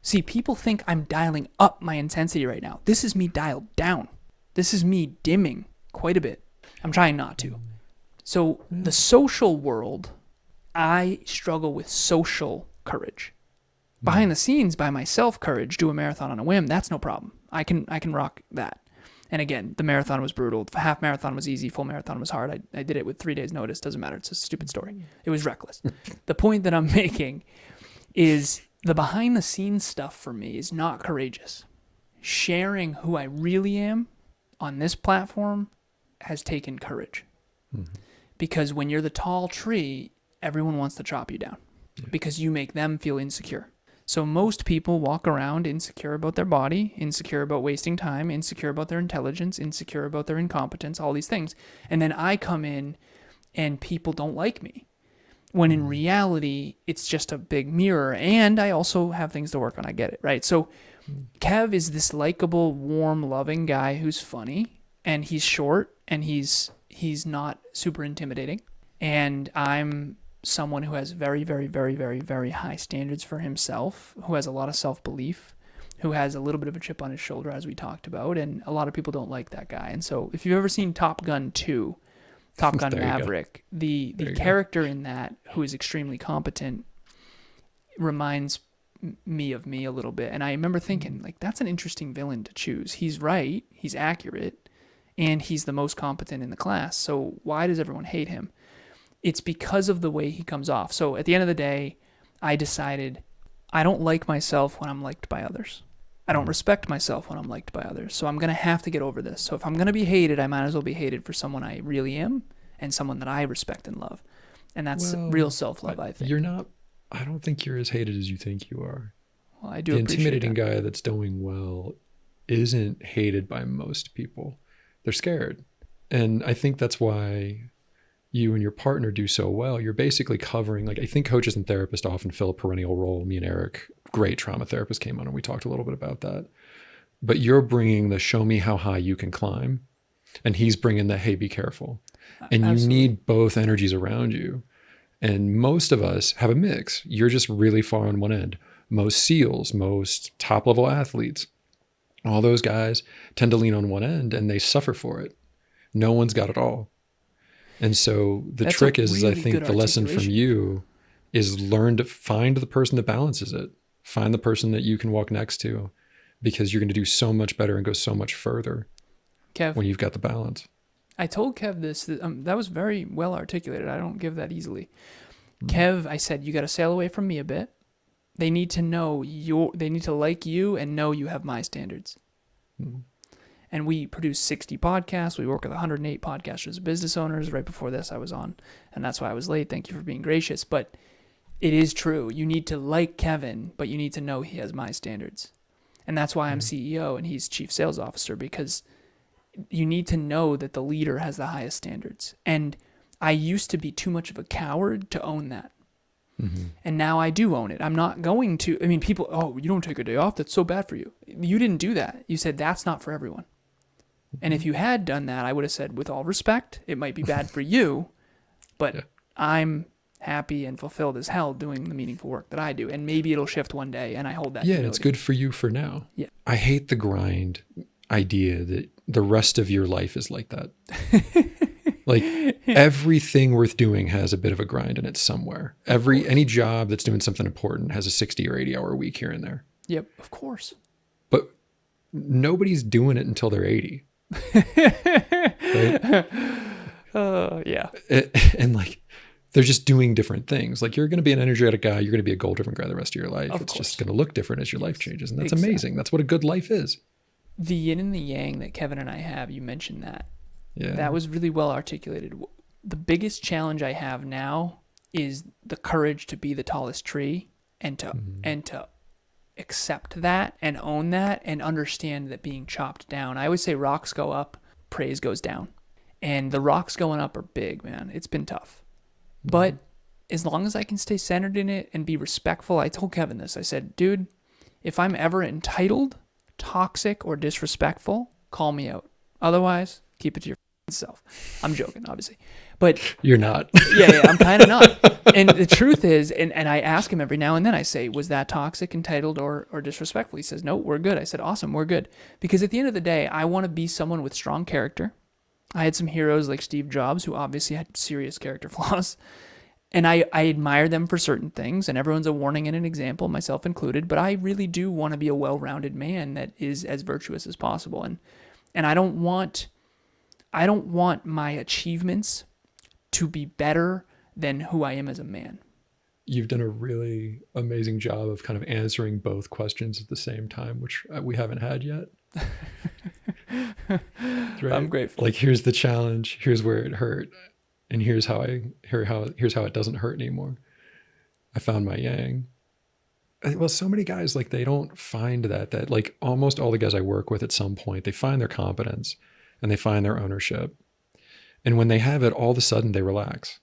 See, people think I'm dialing up my intensity right now. This is me dialed down. This is me dimming quite a bit. I'm trying not to. So the social world, I struggle with social courage. Behind the scenes, by myself, courage, do a marathon on a whim, that's no problem. I can rock that. And again, the marathon was brutal. The half marathon was easy. Full marathon was hard. I did it with 3 days notice. Doesn't matter. It's a stupid story. It was reckless. The point that I'm making is the behind the scenes stuff for me is not courageous. Sharing who I really am on this platform has taken courage. Because when you're the tall tree, everyone wants to chop you down because you make them feel insecure. So most people walk around insecure about their body, insecure about wasting time, insecure about their intelligence, insecure about their incompetence, all these things. And then I come in and people don't like me. When in reality, it's just a big mirror. And I also have things to work on. I get it, right? So Kev is this likable, warm, loving guy who's funny. And he's short and he's not super intimidating. And I'm someone who has very, very, very, very, very high standards for himself, who has a lot of self-belief, who has a little bit of a chip on his shoulder, as we talked about, and a lot of people don't like that guy. And so if you've ever seen Top Gun 2, Top Gun Maverick, the character in that, who is extremely competent, reminds me of me a little bit. And I remember thinking, like, that's an interesting villain to choose. He's right, he's accurate, and he's the most competent in the class. So why does everyone hate him? It's because of the way he comes off. So at the end of the day, I decided I don't like myself when I'm liked by others. I don't respect myself when I'm liked by others. So I'm going to have to get over this. So if I'm going to be hated, I might as well be hated for someone I really am and someone that I respect and love. And that's Well, real self-love, I think. I don't think you're as hated as you think you are. Well, I do The appreciate intimidating that. guy that's doing well isn't hated by most people. They're scared. And I think that's why you and your partner do so well. You're basically covering, like, I think coaches and therapists often fill a perennial role. Me and Eric, great trauma therapist, came on and we talked a little bit about that. But you're bringing the show me how high you can climb. And he's bringing the, hey, be careful. And you Absolutely. need both energies around you. And most of us have a mix. You're just really far on one end. Most SEALs, most top level athletes, all those guys tend to lean on one end and they suffer for it. No one's got it all. And so the That's trick a is really I think good the lesson from articulation. you is learn to find the person that balances it. Find the person that you can walk next to, because you're going to do so much better and go so much further Kev, when you've got the balance. I told Kev this. That was very well articulated. I don't give that easily. Kev, I said, you got to sail away from me a bit. They need to know they need to like you and know you have my standards. Mm. And we produce 60 podcasts. We work with 108 podcasters as business owners. Right before this, I was on, and that's why I was late. Thank you for being gracious. But it is true. You need to like Kevin, but you need to know he has my standards. And that's why I'm CEO and he's chief sales officer, because you need to know that the leader has the highest standards. And I used to be too much of a coward to own that. Mm-hmm. And now I do own it. I'm not going to, I mean, people, oh, you don't take a day off. That's so bad for you. You didn't do that. You said that's not for everyone. And if you had done that, I would have said, with all respect, it might be bad for you, but Yeah. I'm happy and fulfilled as hell doing the meaningful work that I do. And maybe it'll shift one day, and I hold that. Yeah, and humility. it's good for you for now. Yeah. I hate the grind idea that the rest of your life is like that. Like everything worth doing has a bit of a grind in it somewhere. Any job that's doing something important has a 60 or 80 hour week here and there. Yep, of course. But nobody's doing it until they're 80. Right? Yeah. And like they're just doing different things. Like you're going to be an energetic guy, you're going to be a goal driven guy the rest of your life. Of It's course. just going to look different as your life changes. And that's Exactly. amazing. That's what a good life is. The yin and the yang that Kevin and I have, you mentioned that. Yeah. That was really well articulated. The biggest challenge I have now is the courage to be the tallest tree and to accept that and own that and understand that being chopped down. I always say rocks go up, praise goes down. And the rocks going up are big, man. It's been tough. But as long as I can stay centered in it and be respectful, I told Kevin this. I said, dude, if I'm ever entitled, toxic, or disrespectful, call me out. Otherwise, keep it to yourself. I'm joking, obviously. But You're not. yeah, I'm kind of not. And the truth is, and I ask him every now and then, I say, was that toxic, entitled, or disrespectful? He says, no, we're good. I said, awesome, we're good. Because at the end of the day, I want to be someone with strong character. I had some heroes like Steve Jobs who obviously had serious character flaws. And I admire them for certain things, and everyone's a warning and an example, myself included, but I really do want to be a well-rounded man that is as virtuous as possible. And I don't want my achievements to be better than who I am as a man. You've done a really amazing job of kind of answering both questions at the same time, which we haven't had yet. Right? I'm grateful. Like, here's the challenge, here's where it hurt, and here's how it doesn't hurt anymore. I found my yang. Well, so many guys, like, they don't find that like almost all the guys I work with at some point, they find their competence and they find their ownership. And when they have it, all of a sudden they relax.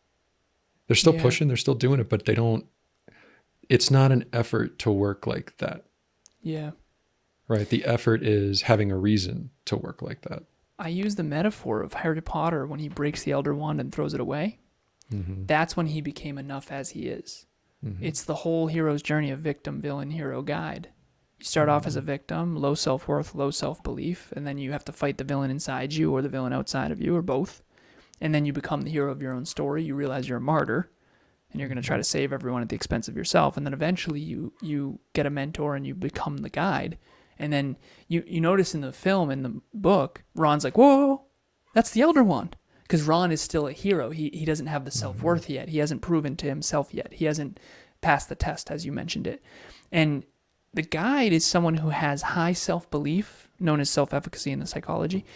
They're still pushing, they're still doing it, but it's not an effort to work like that. Yeah. Right? The effort is having a reason to work like that. I use the metaphor of Harry Potter when he breaks the Elder Wand and throws it away. Mm-hmm. That's when he became enough as he is. Mm-hmm. It's the whole hero's journey of victim, villain, hero, guide. You start off as a victim, low self-worth, low self-belief, and then you have to fight the villain inside you or the villain outside of you or both. And then you become the hero of your own story. You realize you're a martyr and you're going to try to save everyone at the expense of yourself. And then eventually you get a mentor and you become the guide. And then you notice in the film, in the book, Ron's like, whoa, that's the Elder Wand. Because Ron is still a hero. He doesn't have the self-worth yet. He hasn't proven to himself yet. He hasn't passed the test, as you mentioned it. And the guide is someone who has high self-belief, known as self-efficacy in the psychology,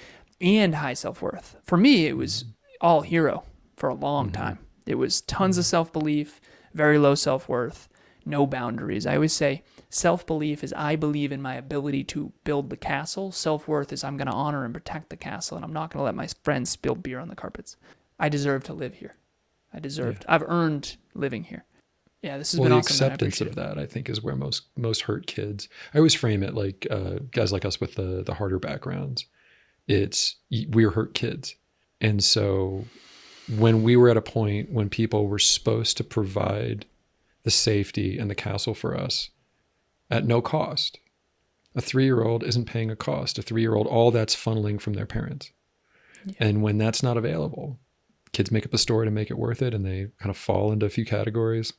and high self-worth. For me, it was all hero for a long time. It was tons of self-belief, very low self-worth, no boundaries. I always say self-belief is I believe in my ability to build the castle. Self-worth is I'm going to honor and protect the castle, and I'm not going to let my friends spill beer on the carpets. I deserve to live here. I've earned living here. Yeah, this has been awesome. The acceptance of that, I think, is where most hurt kids. I always frame it like guys like us with the harder backgrounds. We're hurt kids. And so when we were at a point when people were supposed to provide the safety and the castle for us at no cost, a 3-year-old isn't paying a cost. A 3-year-old, all that's funneling from their parents. Yeah. And when that's not available, kids make up a story to make it worth it, and they kind of fall into a few categories.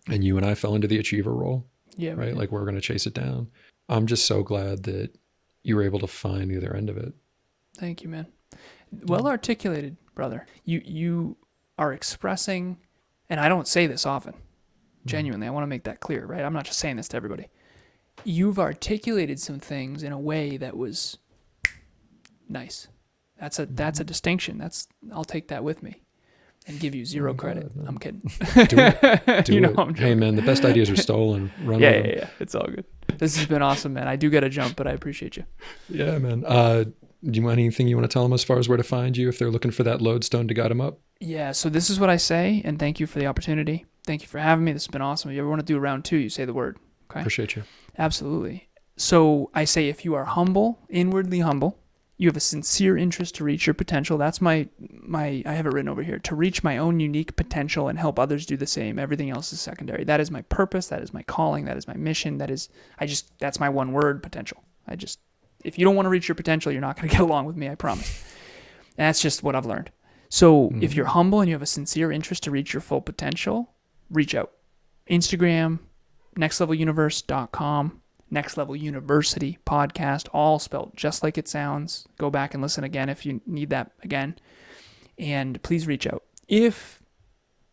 And you and I fell into the achiever role, right? Like we're going to chase it down. I'm just so glad that you were able to find the other end of it. Thank you, man. Well articulated, brother. You are expressing, and I don't say this often, genuinely, I want to make that clear, right? I'm not just saying this to everybody. You've articulated some things in a way that was nice. That's a distinction. I'll take that with me and give you zero credit. God, I'm kidding. Do it. Do it. Hey, man, the best ideas are stolen. Run with them. Yeah. It's all good. This has been awesome, man. I do got to jump, but I appreciate you. Yeah, man. Do you want anything you want to tell them as far as where to find you if they're looking for that lodestone to guide them up? Yeah, so this is what I say, and thank you for the opportunity. Thank you for having me. This has been awesome. If you ever want to do round 2, you say the word. Okay? Appreciate you. Absolutely. So I say if you are humble, inwardly humble, you have a sincere interest to reach your potential. That's my I have it written over here. To reach my own unique potential and help others do the same. Everything else is secondary. That is my purpose. That is my calling. That is my mission. That's my one word, potential. If you don't want to reach your potential, you're not going to get along with me, I promise. And that's just what I've learned. So if you're humble and you have a sincere interest to reach your full potential, reach out. Instagram, nextleveluniverse.com. Next Level University podcast, all spelled just like it sounds. Go back and listen again if you need that again. And please reach out. If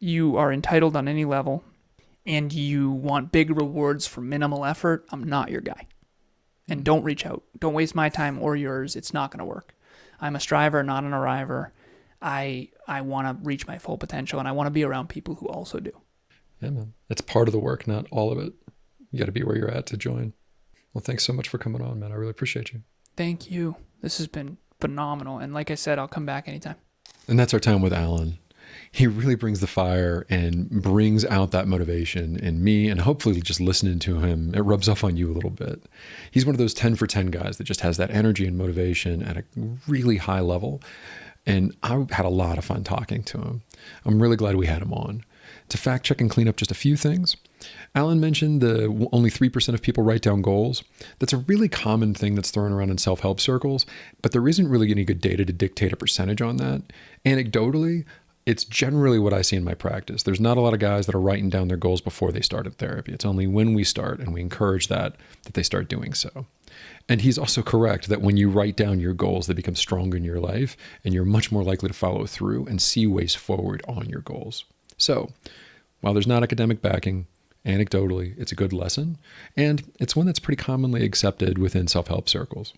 you are entitled on any level and you want big rewards for minimal effort, I'm not your guy. And don't reach out. Don't waste my time or yours. It's not going to work. I'm a striver, not an arriver. I want to reach my full potential, and I want to be around people who also do. Yeah, man. It's part of the work, not all of it. You got to be where you're at to join. Well, thanks so much for coming on, man. I really appreciate you. Thank you. This has been phenomenal. And like I said, I'll come back anytime. And that's our time with Alan. He really brings the fire and brings out that motivation in me, and hopefully just listening to him, it rubs off on you a little bit. He's one of those 10 for 10 guys that just has that energy and motivation at a really high level. And I had a lot of fun talking to him. I'm really glad we had him on. To fact check and clean up just a few things, Alan mentioned the only 3% of people write down goals. That's a really common thing that's thrown around in self-help circles, but there isn't really any good data to dictate a percentage on that. Anecdotally, it's generally what I see in my practice. There's not a lot of guys that are writing down their goals before they start in therapy. It's only when we start, and we encourage that they start doing so. And he's also correct that when you write down your goals, they become stronger in your life, and you're much more likely to follow through and see ways forward on your goals. So, while there's not academic backing, anecdotally, it's a good lesson, and it's one that's pretty commonly accepted within self-help circles.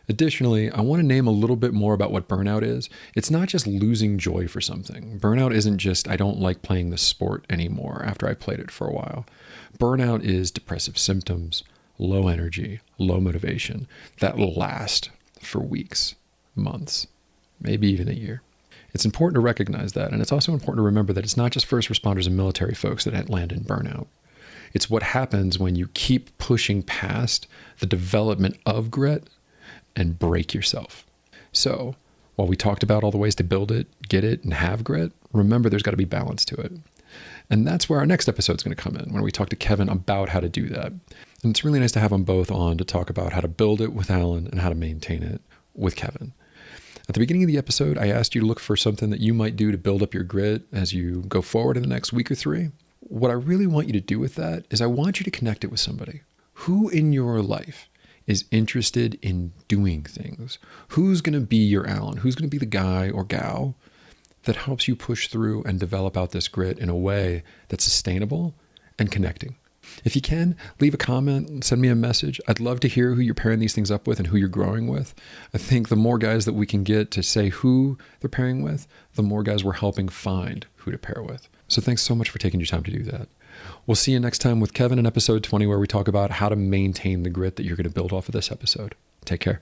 Additionally, I want to name a little bit more about what burnout is. It's not just losing joy for something. Burnout isn't just, I don't like playing this sport anymore after I played it for a while. Burnout is depressive symptoms, low energy, low motivation that last for weeks, months, maybe even a year. It's important to recognize that, and it's also important to remember that it's not just first responders and military folks that land in burnout. It's what happens when you keep pushing past the development of grit and break yourself. So, while we talked about all the ways to build it, get it, and have grit, remember there's got to be balance to it. And that's where our next episode is going to come in, when we talk to Kevin about how to do that. And it's really nice to have them both on to talk about how to build it with Alan and how to maintain it with Kevin. At the beginning of the episode, I asked you to look for something that you might do to build up your grit as you go forward in the next week or 3. What I really want you to do with that is I want you to connect it with somebody. Who in your life is interested in doing things? Who's going to be your Alan? Who's going to be the guy or gal that helps you push through and develop out this grit in a way that's sustainable and connecting? If you can, leave a comment and send me a message. I'd love to hear who you're pairing these things up with and who you're growing with. I think the more guys that we can get to say who they're pairing with, the more guys we're helping find who to pair with. So thanks so much for taking your time to do that. We'll see you next time with Kevin in episode 20, where we talk about how to maintain the grit that you're going to build off of this episode. Take care.